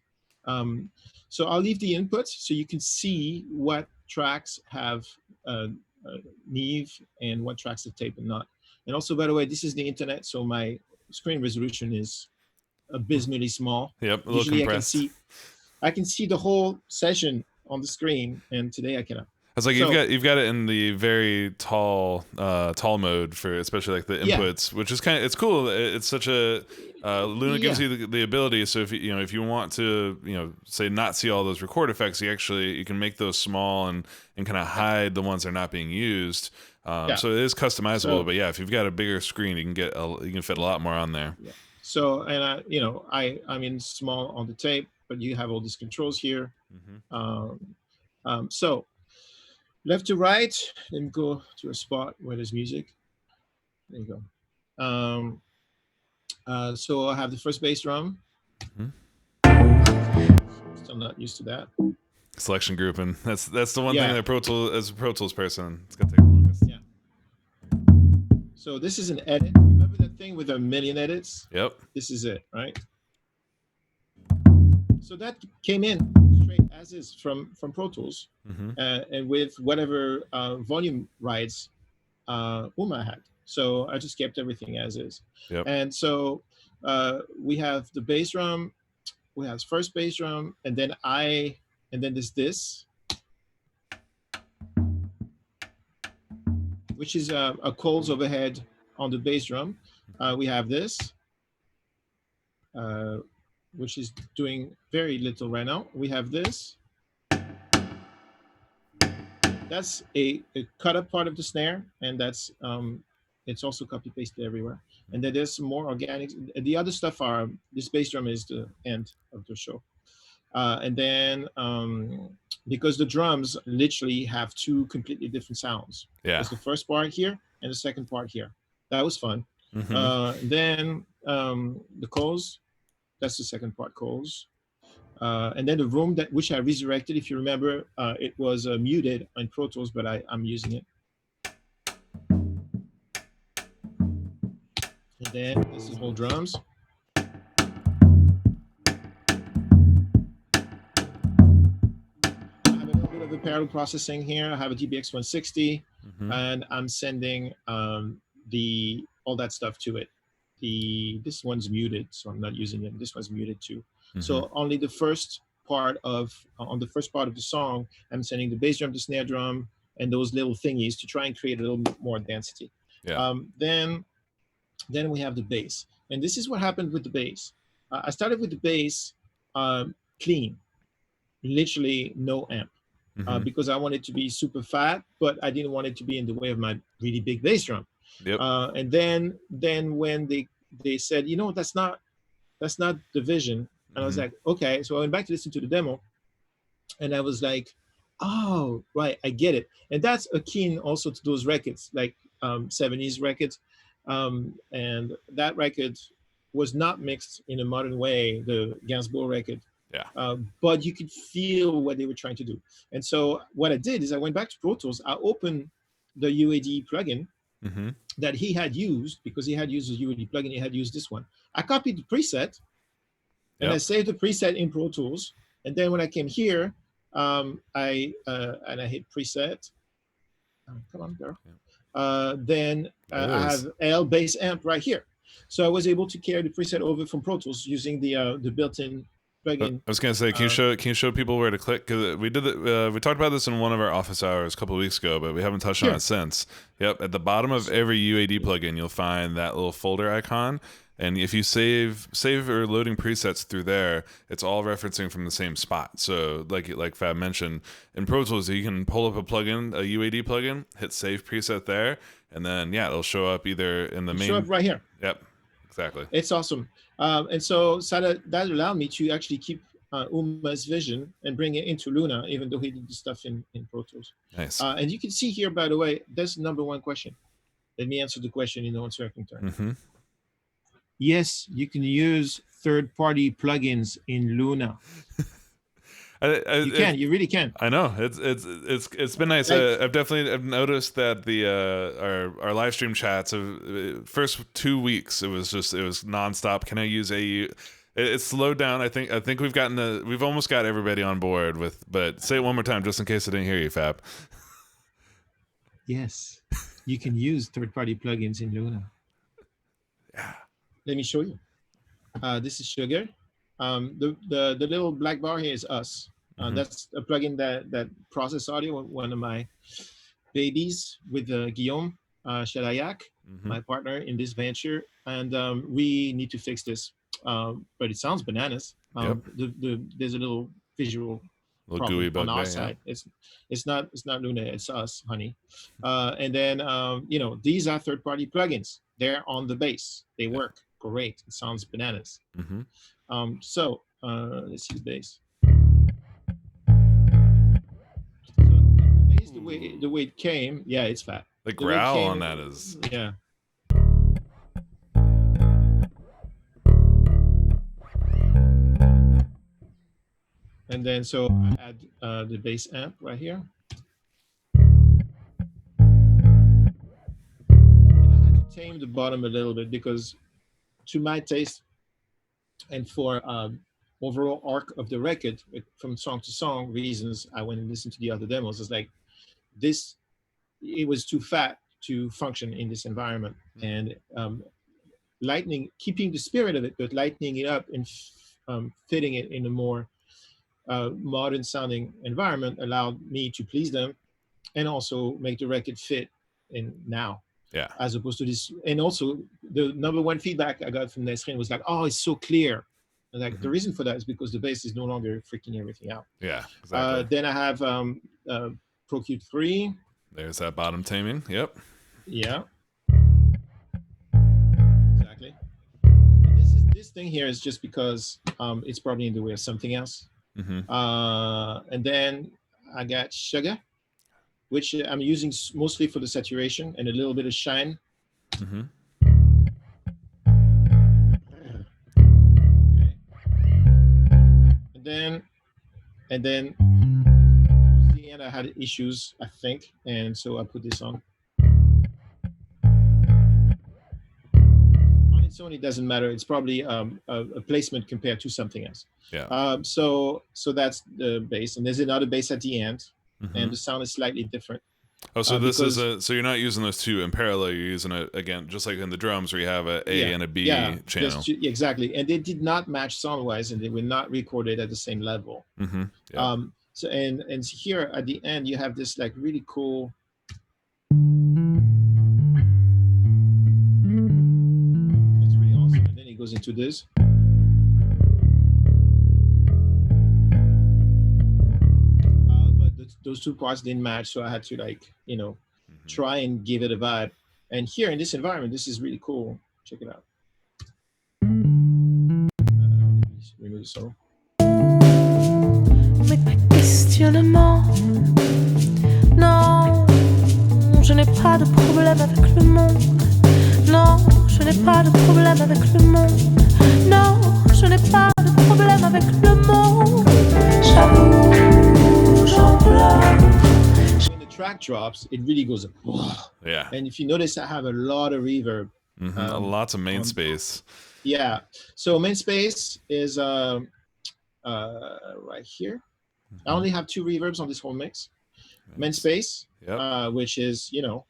So I'll leave the inputs so you can see what tracks have Neve and what tracks have tape and not. And also, by the way, this is the internet, so my screen resolution is abysmally small. Yep, a little Usually compressed. I can see the whole session on the screen, and today I cannot. It's like you've got it in the very tall mode for especially like the inputs, which is it's cool. It's such a Luna gives you the ability. So if you want to say not see all those record effects, you can make those small and kind of hide the ones that are not being used. So it is customizable. But yeah, if you've got a bigger screen, you can fit a lot more on there. Yeah. So and I'm in small on the tape, but you have all these controls here. So left to right, let me go to a spot where there's music. There you go. So I have the first bass drum. Still not used to that. Selection group, and that's the one thing that Pro Tools, as a Pro Tools person, it's gonna take the longest. Yeah. So this is an edit. Remember that thing with a million edits? Yep. This is it, right? So that came in straight as is from Pro Tools, and with whatever volume rights Uma had. So I just kept everything as is. Yep. And so we have the bass drum, we have first bass drum, and then there's this, which is a Coles overhead on the bass drum. We have this. Which is doing very little right now. We have this. That's a cut up part of the snare, and that's it's also copy pasted everywhere. And then there's some more organics. The other stuff are this bass drum is the end of the show, and then because the drums literally have two completely different sounds. Yeah. There's the first part here and the second part here. That was fun. Then the Coles. That's the second part, Coles. And then the room which I resurrected, if you remember, it was muted on Pro Tools, but I'm using it. And then this is whole drums. I have a little bit of a parallel processing here. I have a DBX 160, and I'm sending all that stuff to it. This one's muted, so I'm not using it. This one's muted too. So only the first part on the first part of the song, I'm sending the bass drum, the snare drum, and those little thingies to try and create a little bit more density. Yeah. Then we have the bass, and this is what happened with the bass. I started with the bass clean, literally no amp, because I wanted it to be super fat, but I didn't want it to be in the way of my really big bass drum. Yep. And then when they they said, that's not the vision. And I was like, okay. So I went back to listen to the demo, and I was like, oh, right, I get it. And that's akin also to those records, like 70s records. And that record was not mixed in a modern way, the Gainsbourg record. Yeah. But you could feel what they were trying to do. And so what I did is I went back to Pro Tools. I opened the UAD plugin that he had used, because he had used the UAD plugin. He had used this one. I copied the preset, and I saved the preset in Pro Tools. And then when I came here, I hit preset. Come on, girl. Then I have L bass amp right here. So I was able to carry the preset over from Pro Tools using the built-in plugin. I was gonna say, can you show people where to click? Because we did we talked about this in one of our office hours a couple of weeks ago, but we haven't touched on it since. Yep, at the bottom of every UAD plugin, you'll find that little folder icon. And if you save or loading presets through there, it's all referencing from the same spot. So like Fab mentioned, in Pro Tools, you can pull up a plugin, a UAD plugin, hit save preset there, and then it'll show up either in the main. Show up right here. Yep, exactly. It's awesome. And so that allowed me to actually keep Uma's vision and bring it into Luna, even though he did the stuff in Pro Tools. Nice. And you can see here, by the way, that's the number one question. Let me answer the question in uncertain terms. Yes, you can use third-party plugins in Luna. You really can. I know it's been nice. I've noticed that the our live stream chats of first 2 weeks it was nonstop. Can I use AU? It's slowed down. I think we've almost got everybody on board with. But say it one more time, just in case I didn't hear you, Fab. Yes, you can use third-party plugins in Luna. Yeah. Let me show you. This is Sugar. The little black bar here is us. That's a plugin that processes audio. One of my babies with Guillaume Chalayak, my partner in this venture, and we need to fix this. But it sounds bananas. There's a little visual gooey bug on our side. It's not Luna. It's us, honey. And then these are third-party plugins. They're on the bass. They work great. It sounds bananas. So let's see the bass. So the bass, the way it came, it's fat. The growl on that is And then so I add the bass amp right here. And I had to tame the bottom a little bit because, to my taste, and for overall arc of the record, from song to song reasons, I went and listened to the other demos. It's like it was too fat to function in this environment, and keeping the spirit of it, but lightening it up and fitting it in a more modern sounding environment allowed me to please them and also make the record fit in now. Yeah. As opposed to this. And also the number one feedback I got from Nesrin was like, oh, it's so clear. And like the reason for that is because the bass is no longer freaking everything out. Yeah, exactly. Then I have Pro Q3. There's that bottom taming. Yep. Yeah. Exactly. And this thing here is just because it's probably in the way of something else. And then I got Sugar, which I'm using mostly for the saturation and a little bit of shine. Okay. And then towards the end I had issues, I think, and so I put this on. On its own, it doesn't matter. It's probably a placement compared to something else. Yeah. So that's the bass, and there's another bass at the end. And the sound is slightly different. Oh, so so you're not using those two in parallel. You're using it again, just like in the drums where you have a and a B channel. Exactly, and they did not match sound-wise, and they were not recorded at the same level. So and here at the end you have this like really cool. It's really awesome, and then it goes into this. Those two parts didn't match, so I had to try and give it a vibe. And here in this environment, this is really cool. Check it out. remove the solo. Mes questionnements. Non, je n'ai pas de problème avec le monde. Non, je n'ai pas de problème avec le monde. Non, je n'ai pas de problème avec le monde. J'avoue, j'en pleure. When the track drops, it really goes up. Yeah. And if you notice, I have a lot of reverb. Lots of main space. Yeah. So main space is right here. I only have 2 reverbs on this whole mix. Main space, Yep. which is, you know,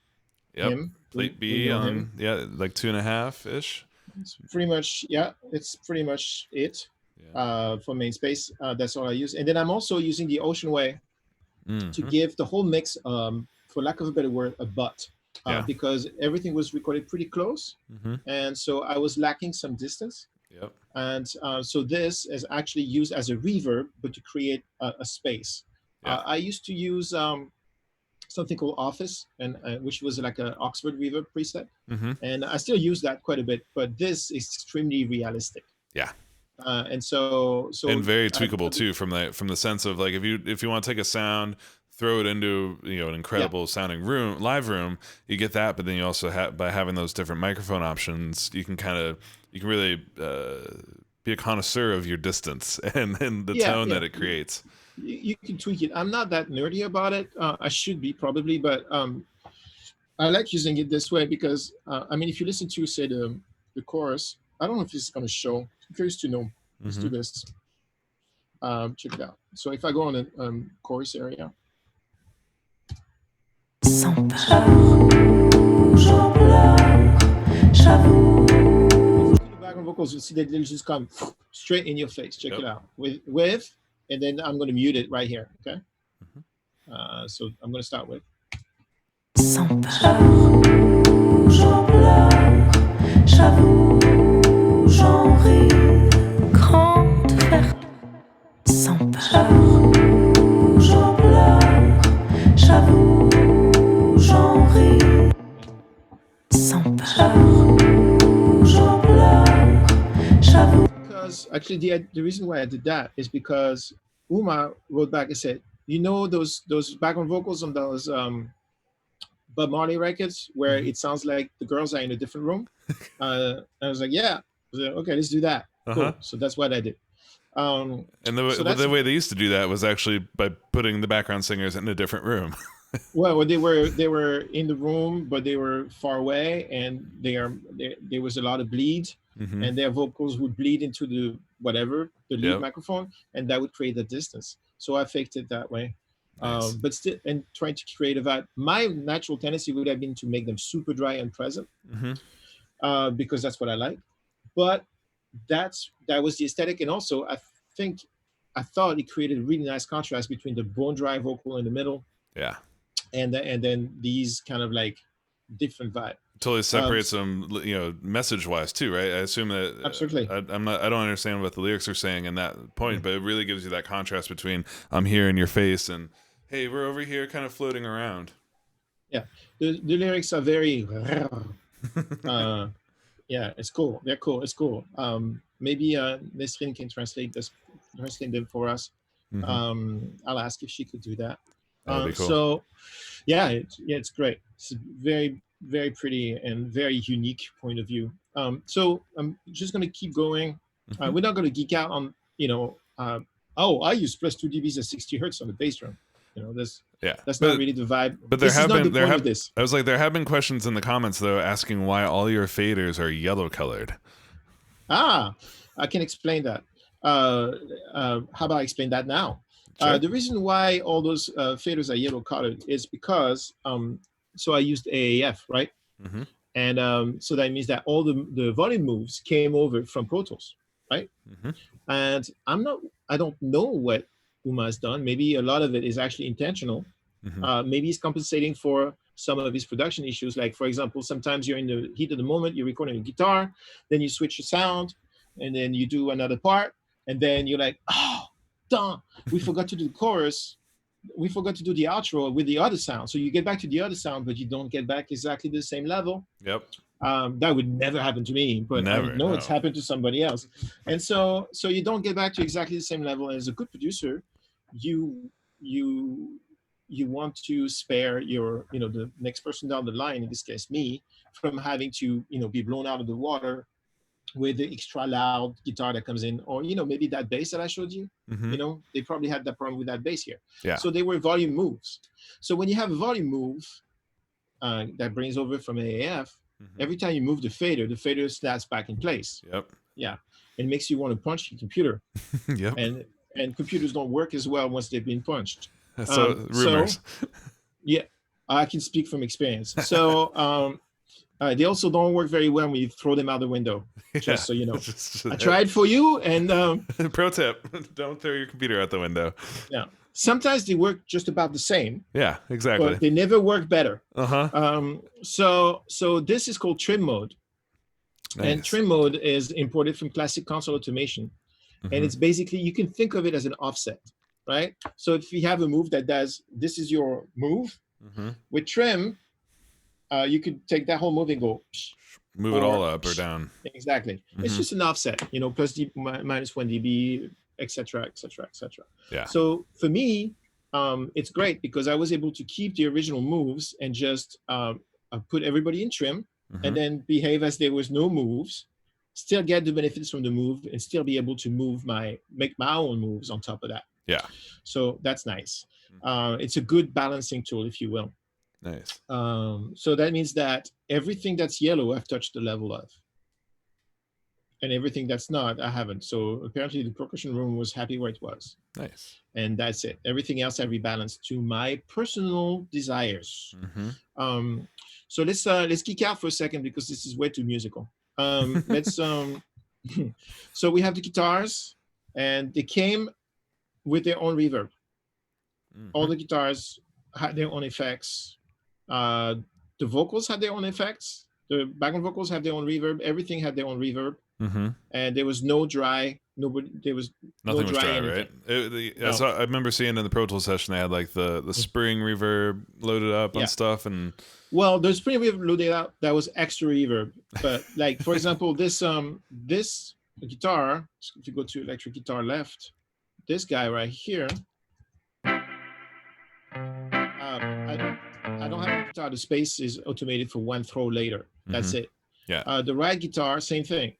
Yep. him. Plate We B know on him. like 2.5 ish. It's pretty much, yeah, it's pretty much it for main space. That's all I use. And then I'm also using the Ocean Way to give the whole mix, for lack of a better word, a butt. Because everything was recorded pretty close. And so I was lacking some distance. Yep. And so this is actually used as a reverb, but to create a space. I used to use something called Office, and which was like an Oxford reverb preset. And I still use that quite a bit, but this is extremely realistic. Yeah. And so and very tweakable too, from the sense of like, if you want to take a sound, throw it into, you know, an incredible sounding live room, you get that, but then you also have, by having those different microphone options, you can really be a connoisseur of your distance and the tone that it creates. You can tweak it. I'm not that nerdy about it. I should be probably, but I like using it this way because I mean, if you listen to, say, the chorus, I don't know if it's going to show. I'm curious to know. Let's do this. Check it out. So if I go on the chorus area. Sans peur. J'en pleure. J'avoue. The background vocals, you see that they'll just come straight in your face. Check it out. With, and then I'm going to mute it right here. Okay. So I'm going to start with. Sans peur. J'en pleure. J'avoue, j'en ris. Grande faire. Sans peur. J'en pleure. J'avoue, j'en ris. Sans peur. J'en pleure. J'avoue. Because actually the reason why I did that is because Uma wrote back and said, you know, those background vocals on those Bob Marley records where it sounds like the girls are in a different room. I was like, yeah. I was like, okay, let's do that. Cool. So that's what I did. And the way they used to do that was actually by putting the background singers in a different room. Well, they were in the room, but they were far away, and there was a lot of bleed, and their vocals would bleed into the lead microphone, and that would create a distance. So I faked it that way. Nice. But still, and trying to create a vibe. My natural tendency would have been to make them super dry and present, because that's what I like. But that was the aesthetic, and also I thought it created a really nice contrast between the bone dry vocal in the middle, and then these kind of like different vibe. Totally separates them, you know, message wise too, right? I assume that absolutely. I don't understand what the lyrics are saying in that point, but it really gives you that contrast between I'm here in your face and hey, we're over here kind of floating around. Yeah, the lyrics are very yeah, it's cool. They're cool. It's cool. Maybe Nesrine can translate them for us. I'll ask if she could do that. That'd be cool. So yeah, it's great. It's very, very pretty and very unique point of view. So I'm just going to keep going. We're not going to geek out on, you know, I use plus 2 dBs at 60 hertz on the bass drum. You know, that's not really the vibe. But there have been questions in the comments though asking why all your faders are yellow colored. I can explain that. How about I explain that now? Sure. The reason why all those faders are yellow colored is because so I used AAF, right? And so that means that all the volume moves came over from Pro Tools, right? And I don't know what Uma has done. Maybe a lot of it is actually intentional. Maybe he's compensating for some of his production issues. Like, for example, sometimes you're in the heat of the moment, you're recording a guitar, then you switch your sound, and then you do another part, and then you're like, oh, darn, we forgot to do the chorus. We forgot to do the outro with the other sound. So you get back to the other sound, but you don't get back exactly the same level. Yep. That would never happen to me, but Never, I know no. it's happened to somebody else. And so you don't get back to exactly the same level. As a good producer, you you you want to spare your, the next person down the line, in this case me, from having to, be blown out of the water with the extra loud guitar that comes in, or maybe that bass that I showed you. Mm-hmm. They probably had that problem with that bass here. Yeah. So they were volume moves. So when you have a volume move that brings over from AAF, every time you move the fader snaps back in place. Yep. Yeah, it makes you want to punch your computer. Yep. And computers don't work as well once they've been punched. So rumors. Yeah, I can speak from experience. So they also don't work very well when you throw them out the window. Just so you know. I tried for you, and pro tip: don't throw your computer out the window. Yeah, sometimes they work just about the same. Yeah, exactly. But they never work better. Uh-huh. So this is called trim mode. Nice. And trim mode is imported from classic console automation. And it's basically, you can think of it as an offset, right? So if you have a move that does, this is your move, with trim, you could take that whole move and go, move it all up or down. Exactly. It's just an offset, plus minus 1 dB, etc., etc., etc. Yeah. So for me, it's great because I was able to keep the original moves and just put everybody in trim, and then behave as there was no moves, still get the benefits from the move, and still be able to make my own moves on top of that. Yeah. So that's nice. It's a good balancing tool, if you will. Nice. So that means that everything that's yellow, I've touched the level of. And everything that's not, I haven't. So apparently the percussion room was happy where it was. Nice. And that's it. Everything else I rebalanced to my personal desires. So let's geek out for a second because this is way too musical. So we have the guitars, and they came with their own reverb. All the guitars had their own effects. The vocals had their own effects. The background vocals have their own reverb. Everything had their own reverb. And there was no dry. There was nothing no was dry, anything. right? No. So I remember seeing in the Pro Tools session they had like the spring reverb loaded up on stuff, and well, the spring reverb loaded up, that was extra reverb. But like for example, this guitar, if you go to electric guitar left, this guy right here. I don't have a guitar. The space is automated for one throw later. That's it. Yeah. The right guitar, same thing.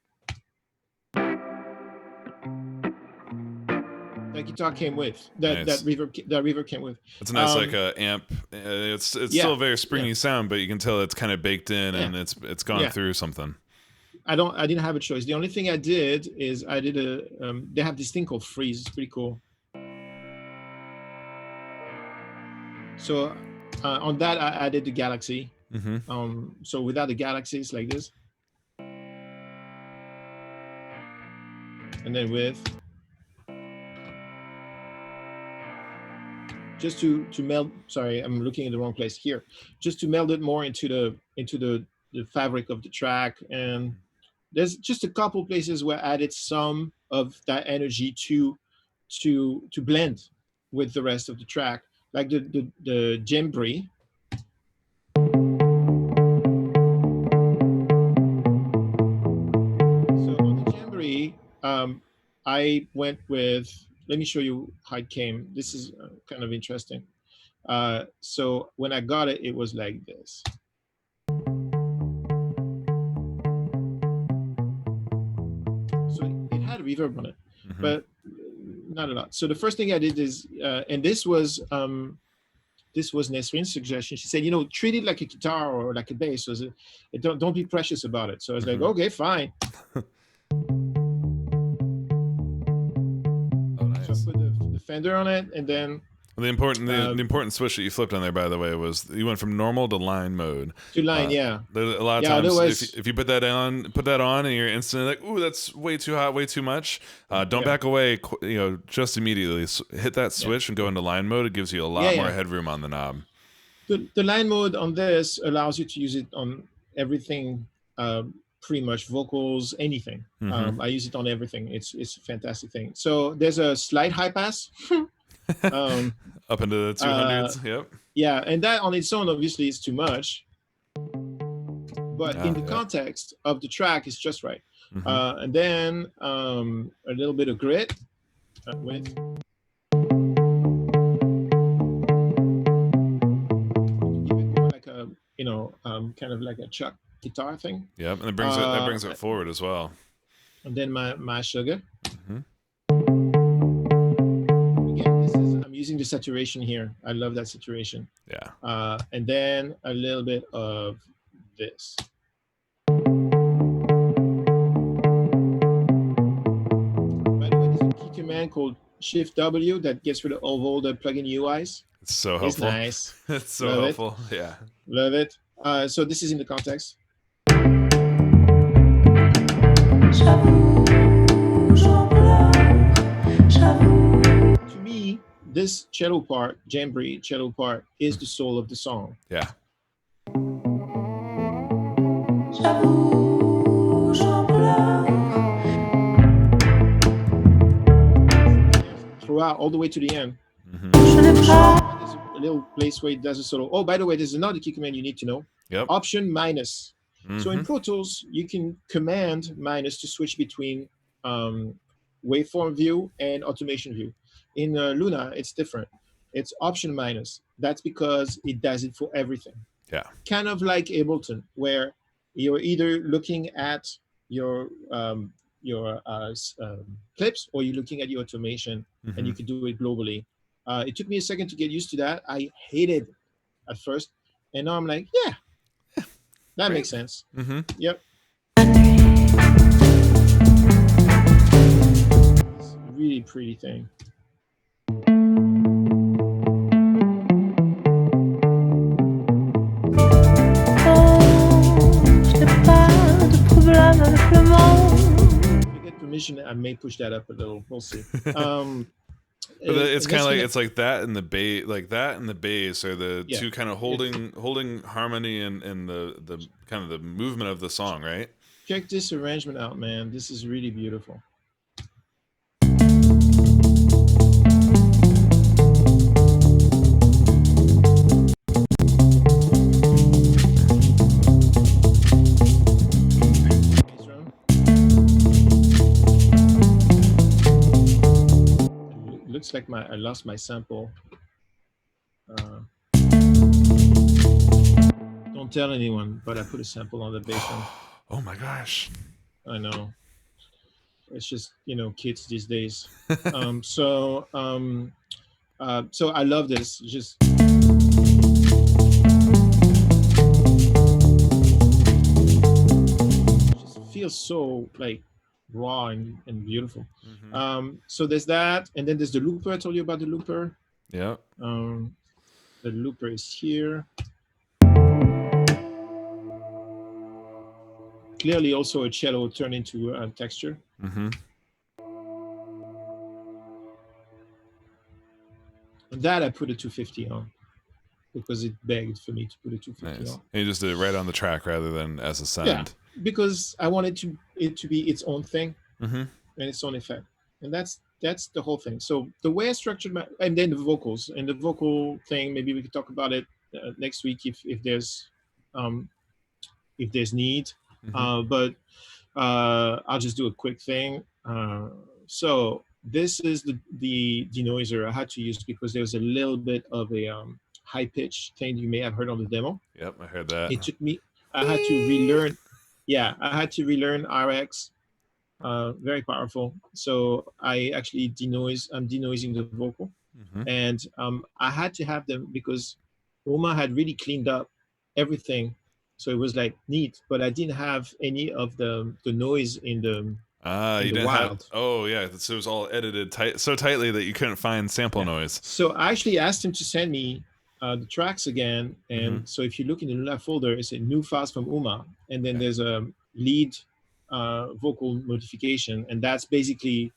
That guitar came with that reverb came with. It's a nice like amp. It's still a very springy sound, but you can tell it's kind of baked in and it's gone through something. I didn't have a choice. The only thing I did is I did they have this thing called freeze. It's pretty cool. So on that I added the Galaxy. So without the Galaxy, it's like this. And then with just to meld, sorry, I'm looking in the wrong place here, just to meld it more into the fabric of the track. And there's just a couple places where I added some of that energy to blend with the rest of the track, like the djembe. So on the djembe, I went with, let me show you how it came. This is kind of interesting. So when I got it, it was like this. So it had a reverb on it, but not a lot. So the first thing I did is, and this was Nesrin's suggestion. She said, treat it like a guitar or like a bass. So don't be precious about it. So I was like, okay, fine. So I put the Fender on it, and then the important switch that you flipped on there, by the way, was you went from normal to line mode. To line, A lot of times, if you put that on, and you're instantly like, "Ooh, that's way too hot, way too much." Don't back away. Just immediately hit that switch and go into line mode. It gives you a lot more headroom on the knob. The line mode on this allows you to use it on everything. Pretty much vocals, anything. I use it on everything. It's a fantastic thing. So there's a slight high pass. Up into the 200s. Yep. Yeah, and that on its own obviously is too much. but in the yeah. context of the track, it's just right. Mhm. And then a little bit of grit with. Give it more like a, kind of like a Chuck guitar thing. Yep, and it brings it Uh, forward as well. and then my sugar. Mhm. Again, I'm using the saturation here. I love that saturation. Yeah. And then a little bit of this. By the way, there's a key command called Shift W that gets rid of all the plugin UIs. It's so It's helpful. nice. It's so Love it. helpful. Yeah. Love it. So this is in the context. J'avoue, j'en pleure. J'avoue, To me, this cello part, Jamboree cello part, is the soul of the song. Yeah. j'avoue, j'en pleure. Throughout, all the way to the end. Mhm. Je n'ai pas There's a little place where it does a solo. Oh, by the way, there's another key command you need to know. Yep. Option minus. So in Mhm. Pro Tools, you can command minus to switch between waveform view and automation view. In Luna, it's different. It's option minus. That's because it does it for everything. Yeah. Kind of like Ableton, where you're either looking at your clips or you're looking at your automation, and you Mhm. can do it globally. It took me a second to get used to that. I hated at first, and now I'm like, yeah, that Great. makes sense. Mhm. Yep. It's a really pretty thing. je n'ai pas de problème avec le monde. If I get permission, I may push that up a little. We'll see. But it's and kind of that's like gonna- it's like that and the bass, like that and the bass are the Yeah. two kind of holding harmony and the kind of the movement of the song, right? check this arrangement out, man. This is really beautiful. Bass drum. It looks like I lost my sample. Don't tell anyone, but I put a sample on the bass drum. Oh my gosh. I know. It's just, kids these days. So I love this. Just feels so like raw and beautiful. Mhm. So there's that, and then there's the looper. I told you about the looper. Yep. The looper is here. Clearly also a cello turned into texture. Mhm. And that I put a 250 on because it begged for me to put a 250 Nice. on. And you just did it right on the track rather than as a send. Because I wanted it to be its own thing Mhm. and its own effect. And that's the whole thing. So the way I structured and then the vocals and the vocal thing, maybe we could talk about it next week if there's need. Mhm. But I'll just do a quick thing. So this is the denoiser I had to use because there's a little bit of a high pitch thing you may have heard on the demo. Yep, I heard that. It took me. I had to relearn. Yeah, I had to relearn RX. Very powerful. So I actually I'm denoising the vocal, Mhm. and I had to have them because Uma had really cleaned up everything. So it was like neat, but I didn't have any of the noise in the You didn't wild. have. Oh yeah, so it was all edited so tightly that you couldn't find sample noise. So I actually asked him to send me the tracks again, and so if you look in the Luna folder, it's a new files from Uma, and then there's a lead vocal modification, and that's basically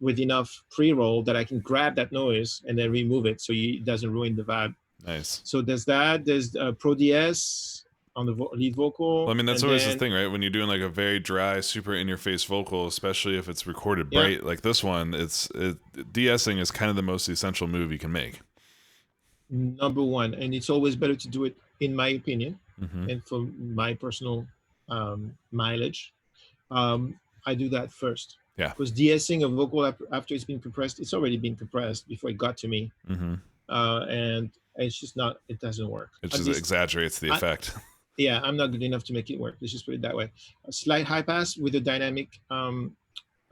with enough pre-roll that I can grab that noise and then remove it so it doesn't ruin the vibe. Nice. So there's that. There's Pro DS on the lead vocal. Well, I mean, that's and always then, the thing, right? When you're doing like a very dry, super in-your-face vocal, especially if it's recorded bright like this one, de-essing is kind of the most essential move you can make. Number one, and it's always better to do it, in my opinion, Mm-hmm. and for my personal mileage, I do that first. Yeah. Because de-essing a vocal after it's been compressed, it's already been compressed before it got to me, Mm-hmm. and it's just not. It doesn't work. It At just least, exaggerates the effect. yeah, I'm not good enough to make it work. Let's just put it that way. A slight high pass with a dynamic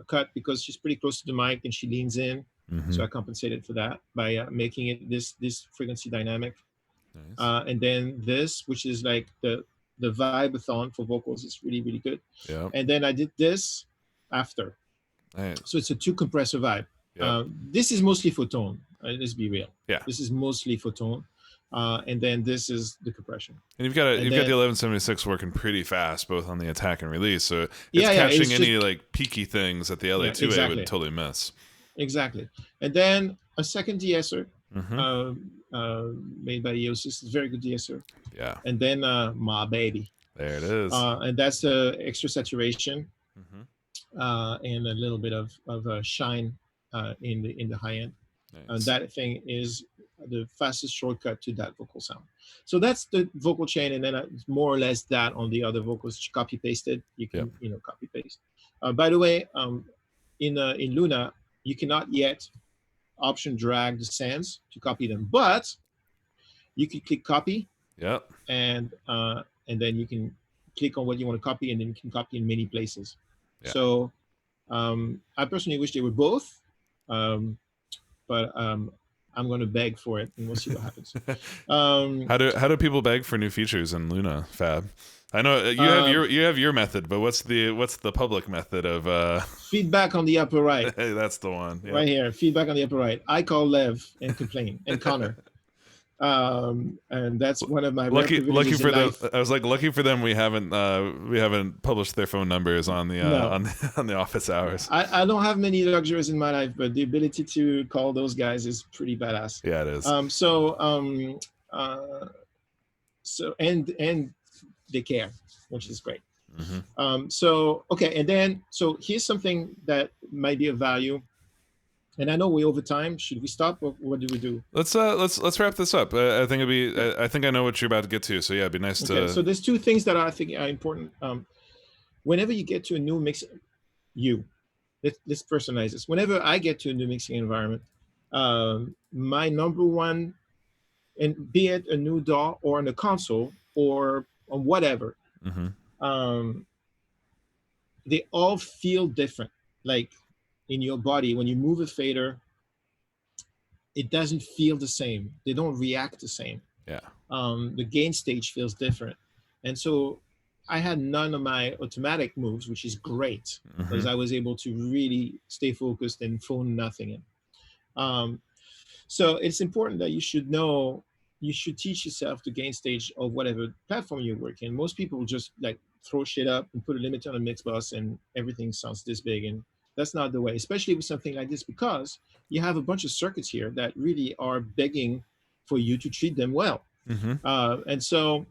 cut because she's pretty close to the mic and she leans in. Mm-hmm. So I compensated for that by making it this frequency dynamic. Nice. And then this, which is like the vibe-a-thon for vocals, is really, really good. Yeah. And then I did this after. Nice. So it's a 2-compressor vibe. Yep. This is mostly for tone. Let's be real. Yeah. This is mostly for tone. And then this is the compression. And you've got the 1176 working pretty fast, both on the attack and release. So it's catching any like peaky things that the LA2A exactly. would totally miss. Exactly. And then a second de-esser Mm-hmm. made by Eosis. It's a very good de-esser. Yeah. And then my baby. There it is. And that's the extra saturation Mm-hmm. and a little bit of shine in the high end. Nice. And that thing is the fastest shortcut to that vocal sound. So that's the vocal chain, and then it's more or less that on the other vocals. Copy pasted. You can copy paste. By the way, in Luna, you cannot yet option drag the sands to copy them, but you can click copy. Yep. And then you can click on what you want to copy, and then you can copy in many places. Yeah. So I personally wish they were both, but I'm going to beg for it, and we'll see what happens. How do people beg for new features in Luna Fab? I know you have your method, but what's the public method of feedback on the upper right? Hey, that's the one. Yep. Right here, feedback on the upper right. I call Lev and complain, and Connor. And that's one of my lucky for them. Life. I was like, lucky for them, we haven't published their phone numbers on the on the office hours. I don't have many luxuries in my life, but the ability to call those guys is pretty badass. Yeah, it is. So and they care, which is great. Mm-hmm. Okay, and then so here's something that might be of value. And I know we're over time. Should we stop, or what do we do? Let's wrap this up. I think I think I know what you're about to get to. So yeah, it'd be nice to. So there's two things that I think are important. Whenever you get to a new mix, let's personalize this. Whenever I get to a new mixing environment, my number one, and be it a new DAW or on a console or on whatever, they all feel different. Like in your body, when you move a fader, it doesn't feel the same. They don't react the same. Yeah. The gain stage feels different. And so I had none of my automatic moves, which is great because I was able to really stay focused and phone nothing in. So it's important that you should teach yourself the gain stage of whatever platform you work in. Most people just like throw shit up and put a limit on a mix bus and everything sounds this big, and that's not the way, especially with something like this, because you have a bunch of circuits here that really are begging for you to treat them well. And so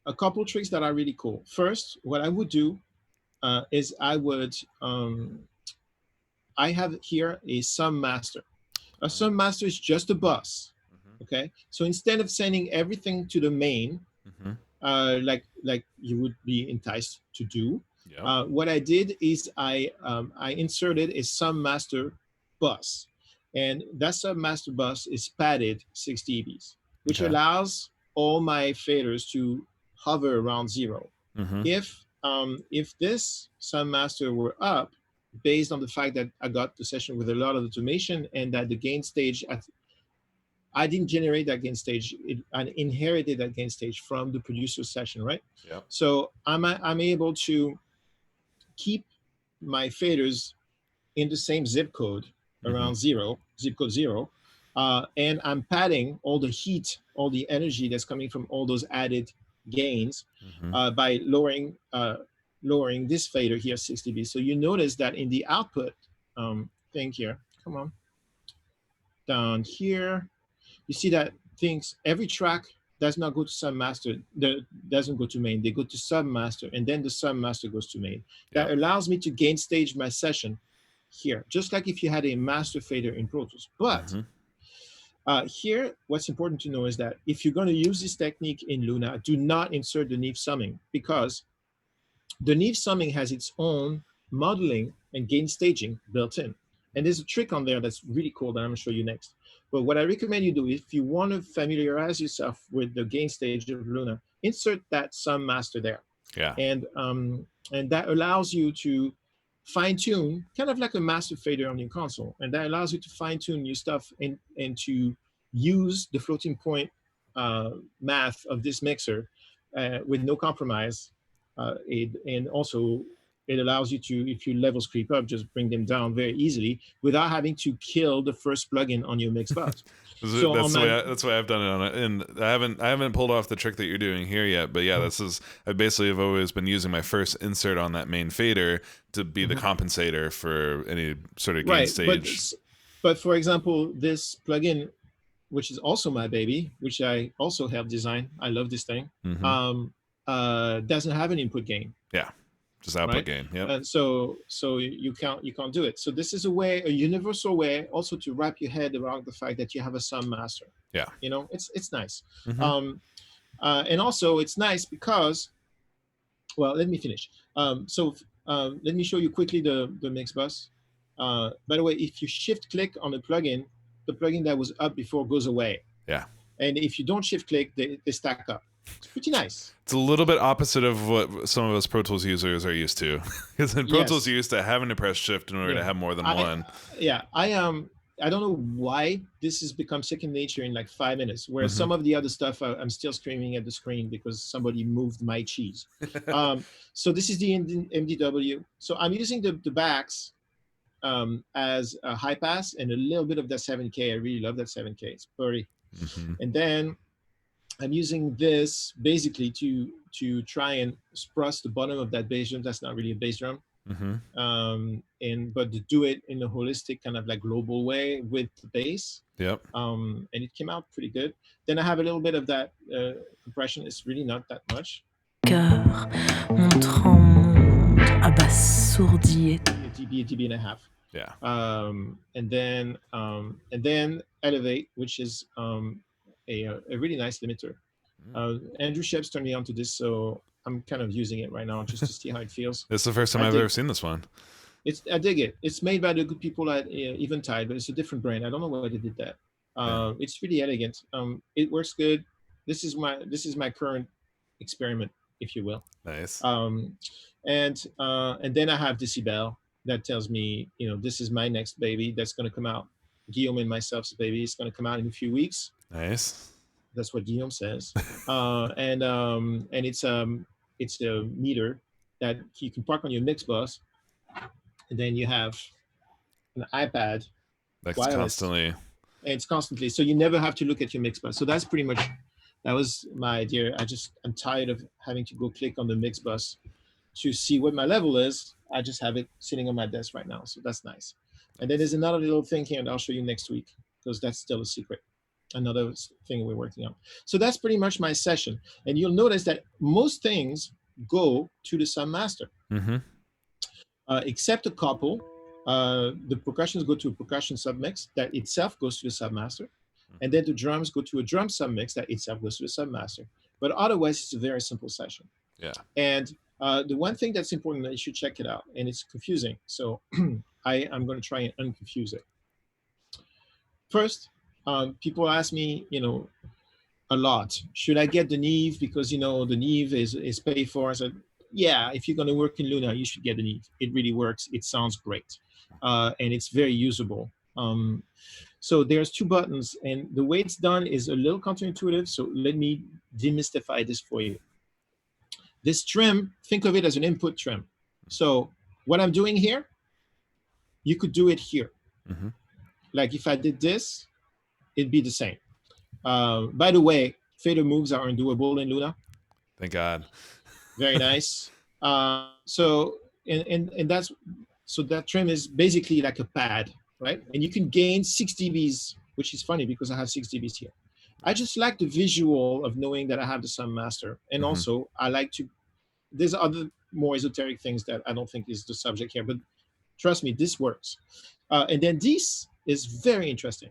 a couple tricks that are really cool. First, what I would do is I have here a sum master. A sum master is just a bus. Okay, so instead of sending everything to the main, like you would be enticed to do, what I did is I inserted a sum master bus, and that sum master bus is padded 6 dBs, which allows all my faders to hover around 0. If this sum master were up, based on the fact that I got the session with a lot of automation and that the gain stage I didn't generate that gain stage. I inherited that gain stage from the producer session, right? Yep. So I'm able to keep my faders in the same zip code around zip code 0, and I'm padding all the heat, all the energy that's coming from all those added gains by lowering this fader here 6 dB. So you notice that in the output thing here, come on, down here. You see that every track does not go to sub master, doesn't go to main, they go to sub master, and then the sub master goes to main. That allows me to gain stage my session here, just like if you had a master fader in Pro Tools. But Here, what's important to know is that if you're going to use this technique in Luna, do not insert the Neve summing, because the Neve summing has its own modeling and gain staging built in. And there's a trick on there that's really cool that I'm going to show you next. But what I recommend you do, if you want to familiarize yourself with the gain stage of Luna, insert that sum master there. Yeah. And that allows you to fine tune, kind of like a master fader on your console. And that allows you to fine tune your stuff and to use the floating point math of this mixer with no compromise. And also it allows you to, if your levels creep up, just bring them down very easily without having to kill the first plugin on your mix bus. So that's the way I've done it on it, and I haven't pulled off the trick that you're doing here yet. But yeah, I basically have always been using my first insert on that main fader to be the compensator for any sort of gain stage. But for example, this plugin, which is also my baby, which I also helped design, I love this thing, doesn't have an input gain. Yeah. Just output gain. Yeah. And so you can't do it. So this is a universal way also to wrap your head around the fact that you have a sum master. Yeah. You know, it's nice. And also it's nice because, well, let me finish. Let me show you quickly the mix bus. By the way, if you shift click on the plugin that was up before goes away. Yeah. And if you don't shift click, they stack up. It's pretty nice. It's a little bit opposite of what some of us Pro Tools users are used to, because in Pro Tools you're used to having to press shift in order to have more than one. I don't know why this has become second nature in like 5 minutes, whereas some of the other stuff I'm still screaming at the screen because somebody moved my cheese. So this is the MDW. So I'm using the backs as a high pass and a little bit of that 7K. I really love that 7K. It's pretty. And then I'm using this basically to try and spruce the bottom of that bass drum. That's not really a bass drum. But to do it in a holistic kind of like global way with the bass. Yep. And it came out pretty good. Then I have a little bit of that compression. It's really not that much. Cœur montrant abasourdi. A dB and a half. Yeah. And then Elevate, which is a really nice limiter. Andrew Shep's turned me on to this, so I'm kind of using it right now just to see how it feels. It's the first time I've ever seen this one. I dig it. It's made by the good people at Eventide, but it's a different brand. I don't know why they did that. It's really elegant. It works good. This is my current experiment, if you will. Nice. And then I have Decibel that tells me, this is my next baby that's going to come out. Guillaume and myself's baby is going to come out in a few weeks. Nice. That's what Guillaume says. And it's a meter that you can park on your mix bus, and then you have an iPad. That's wireless, constantly. And it's constantly, so you never have to look at your mix bus. So that's pretty much, that was my idea. I'm tired of having to go click on the mix bus to see what my level is. I just have it sitting on my desk right now. So that's nice. And then there's another little thing here, and I'll show you next week because that's still a secret. Another thing we're working on. So that's pretty much my session. And you'll notice that most things go to the sum master, except a couple. The percussions go to a percussion submix that itself goes to the sub master. And then the drums go to a drum submix that itself goes to the sub master. But otherwise, it's a very simple session. Yeah. And the one thing that's important, that you should check it out, and it's confusing. So I'm going to try and unconfuse it. First, people ask me, a lot, should I get the Neve because, the Neve is paid for? I said, yeah, if you're going to work in Luna, you should get the Neve. It really works. It sounds great. And it's very usable. So there's 2 buttons, and the way it's done is a little counterintuitive. So let me demystify this for you. This trim, think of it as an input trim. So what I'm doing here, you could do it here. Like if I did this, it'd be the same. By the way, fader moves are undoable in Luna. Thank God. Very nice. So that trim is basically like a pad, right? And you can gain 6 dBs, which is funny because I have 6 dBs here. I just like the visual of knowing that I have the sum master. And also I like to, there's other more esoteric things that I don't think is the subject here, but trust me, this works. And then this is very interesting.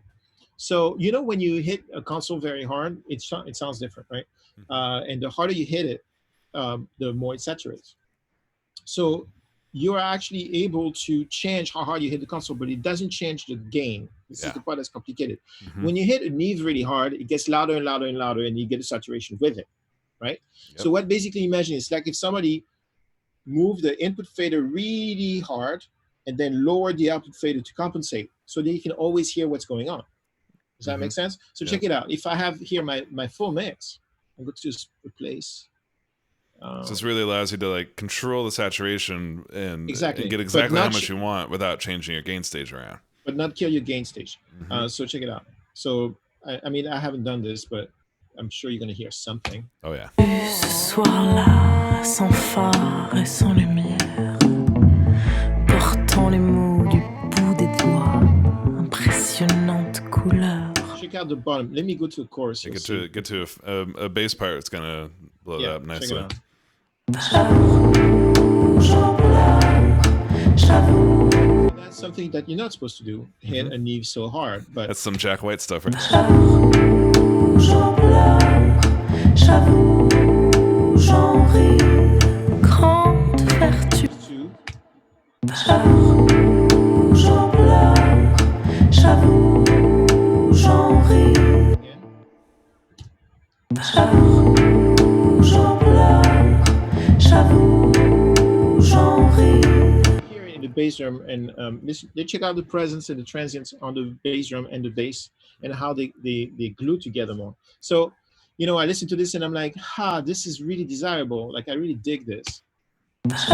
So when you hit a console very hard, it sounds different, right? And the harder you hit it, the more it saturates. So you are actually able to change how hard you hit the console, but it doesn't change the gain. This is the part that's complicated. When you hit a Neve really hard, it gets louder and louder and louder, and you get a saturation with it, right? So what basically imagine is like if somebody moved the input fader really hard and then lowered the output fader to compensate, so that you can always hear what's going on. Does that make sense? So check it out. If I have here my full mix, I'm going to just replace. So this really allows you to like control the saturation and exactly. and get exactly how much you want without changing your gain stage around. But not kill your gain stage. So check it out. So I mean, I haven't done this, but I'm sure you're going to hear something. Oh yeah. Ce soir-là, sans phare et sans lumière, portant les mots du bout des doigts, impressionnante couleur. Check out the bottom. Let me go to the chorus. Get to a bass part that's gonna blow that up nicely. Check it out. That's something that you're not supposed to do. Hit a Neve so hard, but that's some Jack White stuff, right? Grande vertu. Here in the bass drum, and they check out the presence and the transients on the bass drum and the bass, and how they glue together more. So, I listen to this and I'm like, this is really desirable. Like I really dig this. This.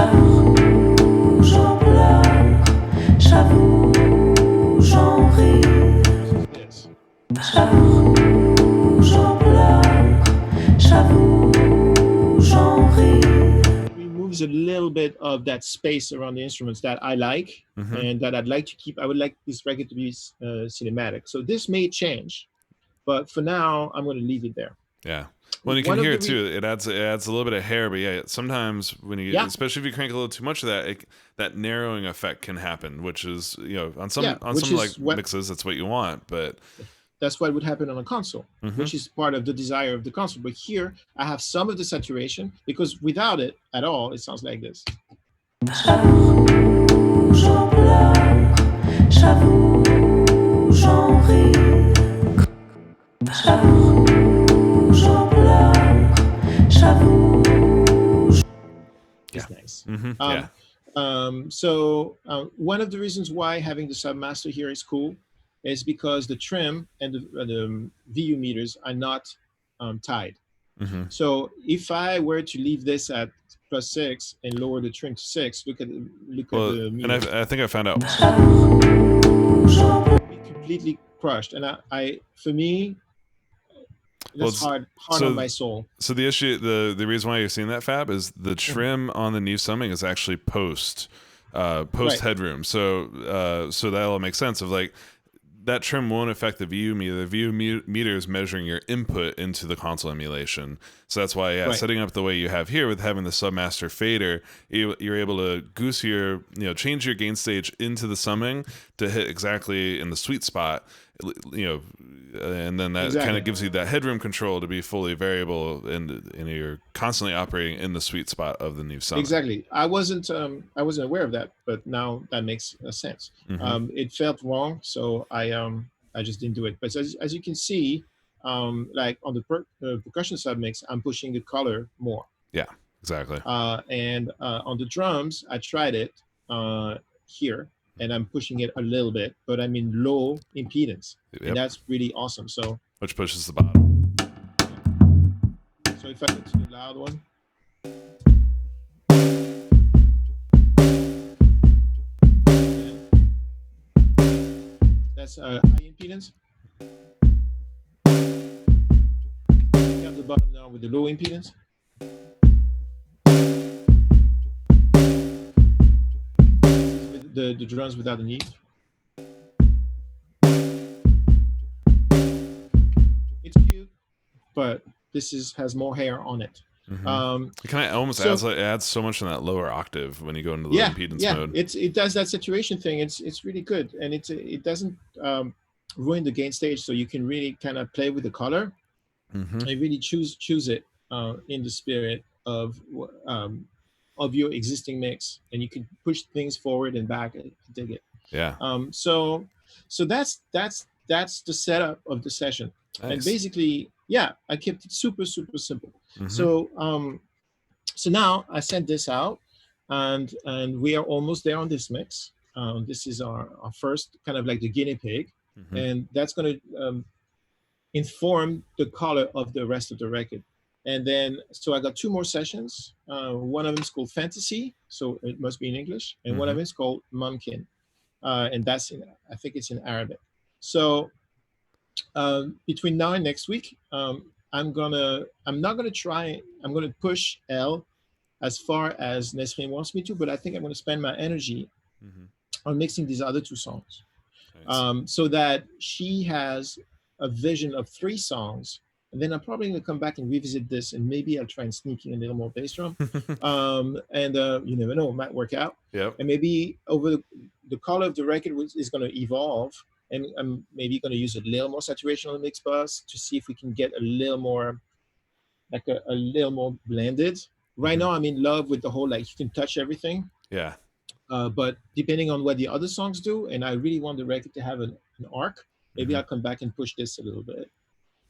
Removes a little bit of that space around the instruments that I like, and that I'd like to keep. I would like this record to be cinematic. So this may change, but for now, I'm going to leave it there. Yeah. Well, you can hear it too. It adds a little bit of hair, but yeah, sometimes when you, especially if you crank a little too much of that, that narrowing effect can happen, which is on some mixes that's what you want, but that's what would happen on a console, which is part of the desire of the console. But here, I have some of the saturation because without it at all, it sounds like this. It's nice. So one of the reasons why having the Submaster here is cool is because the trim and the VU meters are not tied. So if I were to leave this at +6 and lower the trim to 6, look at the meter. And I think I found out. Completely crushed. And for me, that's hard on my soul. So the issue, the reason why you're seeing that, Fab, is the trim on the Neve Summing is actually post headroom. So that'll make sense of like that trim won't affect the VU meter. The VU meter is measuring your input into the console emulation. So that's why, setting up the way you have here with having the Submaster fader, you're able to goose your, change your gain stage into the summing to hit exactly in the sweet spot, and then that kind of gives you that headroom control to be fully variable, and you're constantly operating in the sweet spot of the Neve summing. Exactly. I wasn't aware of that, but now that makes sense. It felt wrong, so I just didn't do it. But as you can see, like on the percussion submix, I'm pushing the color more. Yeah, exactly. And on the drums, I tried it here, and I'm pushing it a little bit, but I'm in low impedance, and that's really awesome. So which pushes the bottom. So if I go to the loud one. That's high impedance. We have the bottom now with the low impedance. With the drums without the Neve. It's cute, but this has more hair on it. It kind of almost adds so much in that lower octave when you go into the impedance mode. It does that saturation thing. It's really good, and it doesn't ruin the gain stage, so you can really kind of play with the color Mm-hmm. and really choose it in the spirit of your existing mix, and you can push things forward and back. I dig it. Yeah. So that's the setup of the session, and Nice. basically, yeah, I kept it super simple. Mm-hmm. So now I sent this out, and we are almost there on this mix. This is our first kind of like the guinea pig, Mm-hmm. and that's going to inform the color of the rest of the record. And then, so I got two more sessions. One of them is called Fantasy, so it must be in English, and one of them is called Mumkin, and that's I think it's in Arabic. So between now and next week, I'm not gonna try. I'm gonna push L as far as Nesrine wants me to, but I think I'm gonna spend my energy on mixing these other two songs, Nice. so that she has a vision of 3 songs. And then I'm probably going to come back and revisit this, and maybe I'll try and sneak in a little more bass drum. And you never know, it might work out. Yep. And maybe over the color of the record is going to evolve, and I'm maybe going to use a little more saturation on the mix bus to see if we can get a little more, like a little more blended. Right now, I'm in love with the whole, like, you can touch everything. Yeah. But depending on what the other songs do, and I really want the record to have an arc, maybe I'll come back and push this a little bit.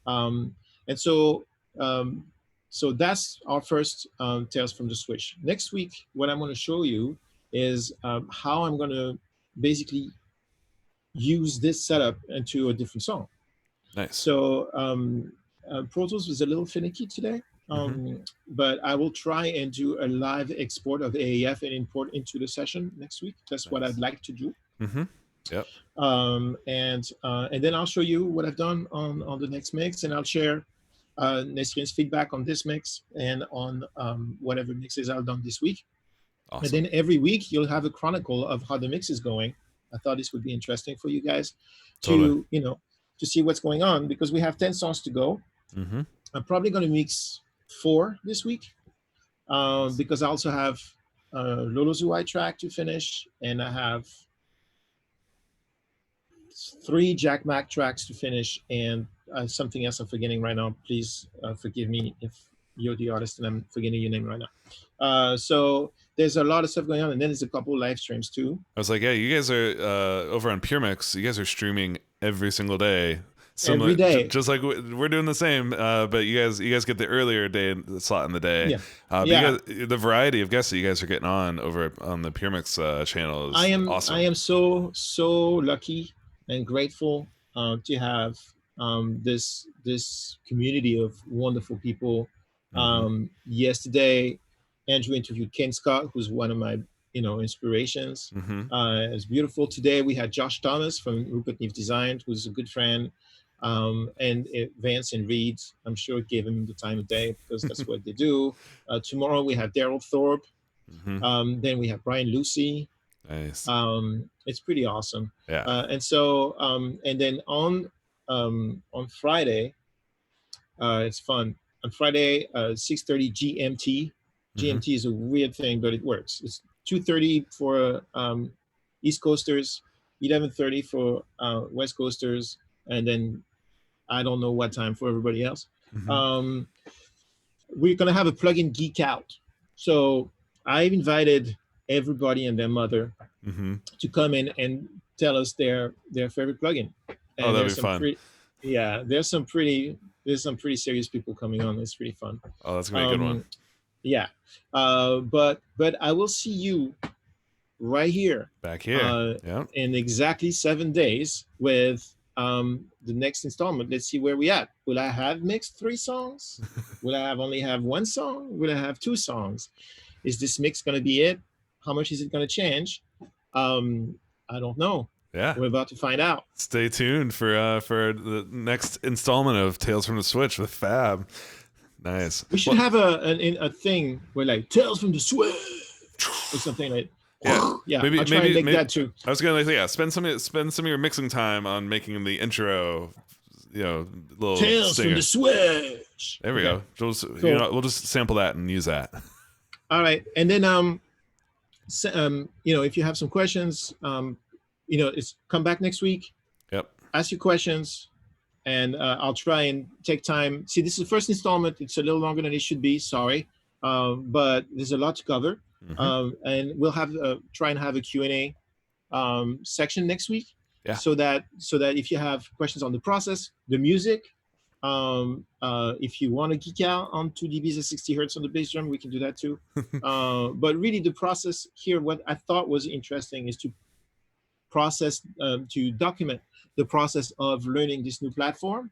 And so that's our first Tales from the Switch. Next week, what I'm going to show you is how I'm going to basically use this setup into a different song. Nice. So Pro Tools was a little finicky today, but I will try and do a live export of AAF and import into the session next week. That's what I'd like to do. Yep. And then I'll show you what I've done on the next mix, and I'll share Nesrine's feedback on this mix and on whatever mixes I've done this week. Awesome. And then every week you'll have a chronicle of how the mix is going. I thought this would be interesting for you guys to to see what's going on, because we have 10 songs to go. I'm probably going to mix 4 this week because I also have Lolo Zuai track to finish, and I have 3 Jack Mac tracks to finish, and something else I'm forgetting right now. Please forgive me if you're the artist and I'm forgetting your name right now. So there's a lot of stuff going on, and then there's a couple live streams too. I was like, yeah, you guys are over on Puremix. You guys are streaming every single day. Every day, just like we're doing the same, but you guys get the earlier day slot in the day. Yeah. You guys, the variety of guests that you guys are getting on over on the Puremix channel is awesome. I am so lucky and grateful to have this community of wonderful people. Yesterday, Andrew interviewed Ken Scott, who's one of my inspirations. It's beautiful. Today we had Josh Thomas from Rupert Neve Design, who's a good friend. And Vance and Reed, I'm sure, gave him the time of day because that's what they do. Tomorrow we have Daryl Thorpe. Then we have Brian Lucy. Nice. It's pretty awesome. Yeah. And so and then on Friday, it's fun. On Friday, 6:30 GMT. GMT is a weird thing, but it works. It's 2:30 for East Coasters, 11:30 for West Coasters, and then I don't know what time for everybody else. We're gonna have a plugin geek out. So I've invited everybody and their mother to come in and tell us their favorite plugin. And that'd be fun. There's some pretty serious people coming on. It's pretty fun. Oh, that's gonna be a good one. Yeah, but I will see you right here. Back here. In exactly 7 days with the next installment. Let's see where we at. Will I have mixed 3 songs? Will I only have 1 song? Will I have 2 songs? Is this mix going to be it? How much is it going to change? I don't know. Yeah, we're about to find out. Stay tuned for the next installment of Tales from the Switch with Fab. Nice. We should have a thing where like Tales from the Switch or something like. Yeah, maybe, I'll try and make that too. I was gonna spend some of your mixing time on making the intro, little Tales stinger. From the Switch. There we go. We'll just sample that and use that. All right, and then if you have some questions, it's come back next week. Yep. ask your questions, and I'll try and take time. See, this is the first installment. It's a little longer than it should be. Sorry, but there's a lot to cover, and we'll have try and have a Q&A section next week. Yeah. So that if you have questions on the process, the music, if you want to geek out on 2 dBs at 60 hertz on the bass drum, we can do that too. But really, the process here, what I thought was interesting is to process, to document the process of learning this new platform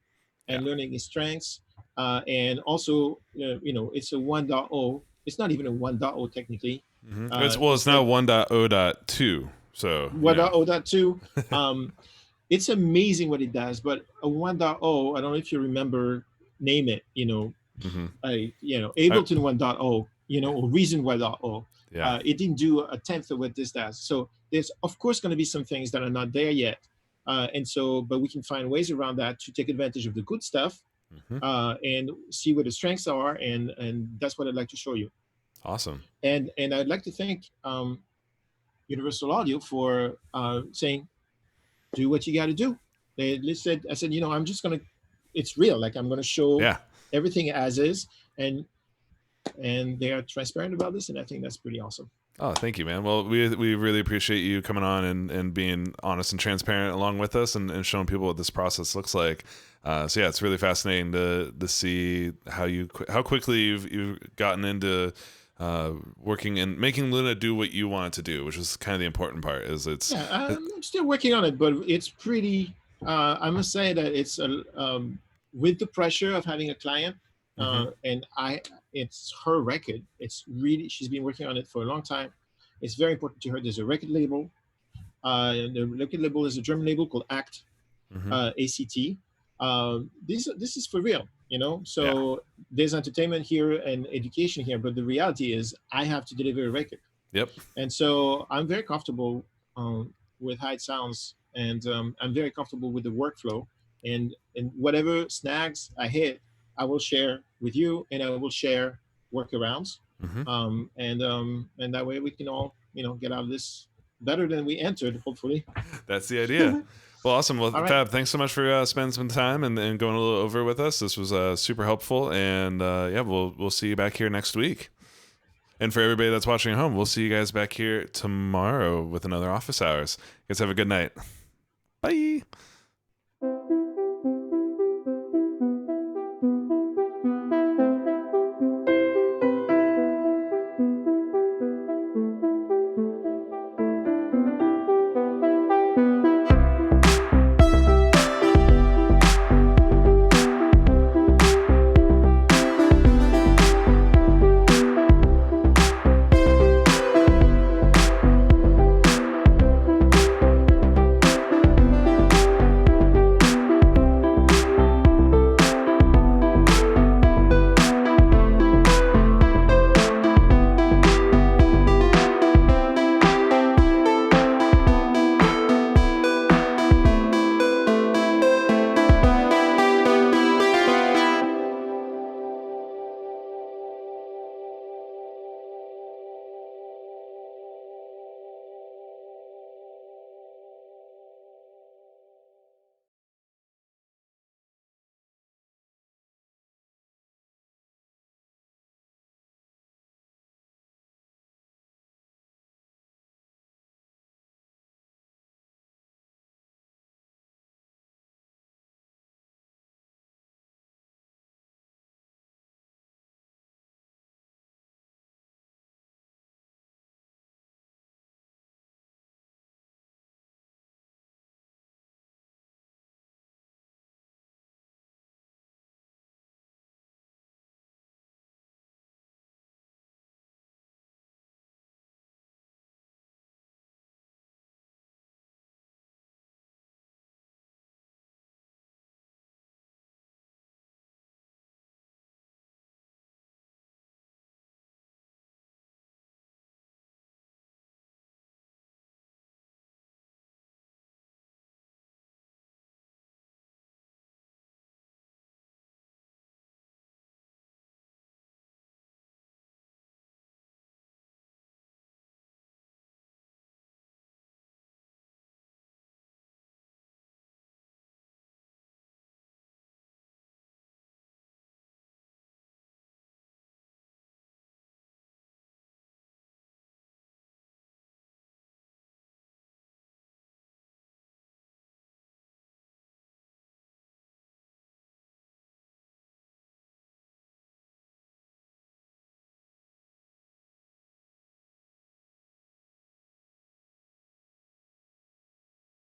and learning its strengths. And also, it's a 1.0. It's not even a 1.0 technically. It's now 1.0.2. So 1.0.2. It's amazing what it does, but a 1.0, I don't know if you remember, name it, Ableton 1.0, or Reason 1.0. It didn't do a tenth of what this does. So there's, of course, going to be some things that are not there yet. But we can find ways around that to take advantage of the good stuff and see where the strengths are. And that's what I'd like to show you. Awesome. And I'd like to thank Universal Audio for saying, do what you got to do. I said, I'm just going to, it's real. Like, I'm going to show everything as is. And they are transparent about this. And I think that's pretty awesome. Oh, thank you, man. Well, we really appreciate you coming on and being honest and transparent along with us and showing people what this process looks like. So yeah, it's really fascinating to see how quickly you've gotten into working and making Luna do what you want it to do, which is kind of the important part. I'm still working on it, but it's pretty. I must say that it's with the pressure of having a client, and it's her record. It's really, she's been working on it for a long time. It's very important to her. There's a record label. The record label is a German label called ACT, ACT. This is for real, So there's entertainment here and education here, but the reality is I have to deliver a record. Yep. And so I'm very comfortable with how it sounds, and I'm very comfortable with the workflow. And whatever snags I hit, I will share with you, and I will share workarounds. And that way we can all, get out of this better than we entered, hopefully. That's the idea. Well, awesome. Well, Fab, thanks so much for spending some time and going a little over with us. This was super helpful. And we'll see you back here next week. And for everybody that's watching at home, we'll see you guys back here tomorrow with another Office Hours. You guys have a good night. Bye.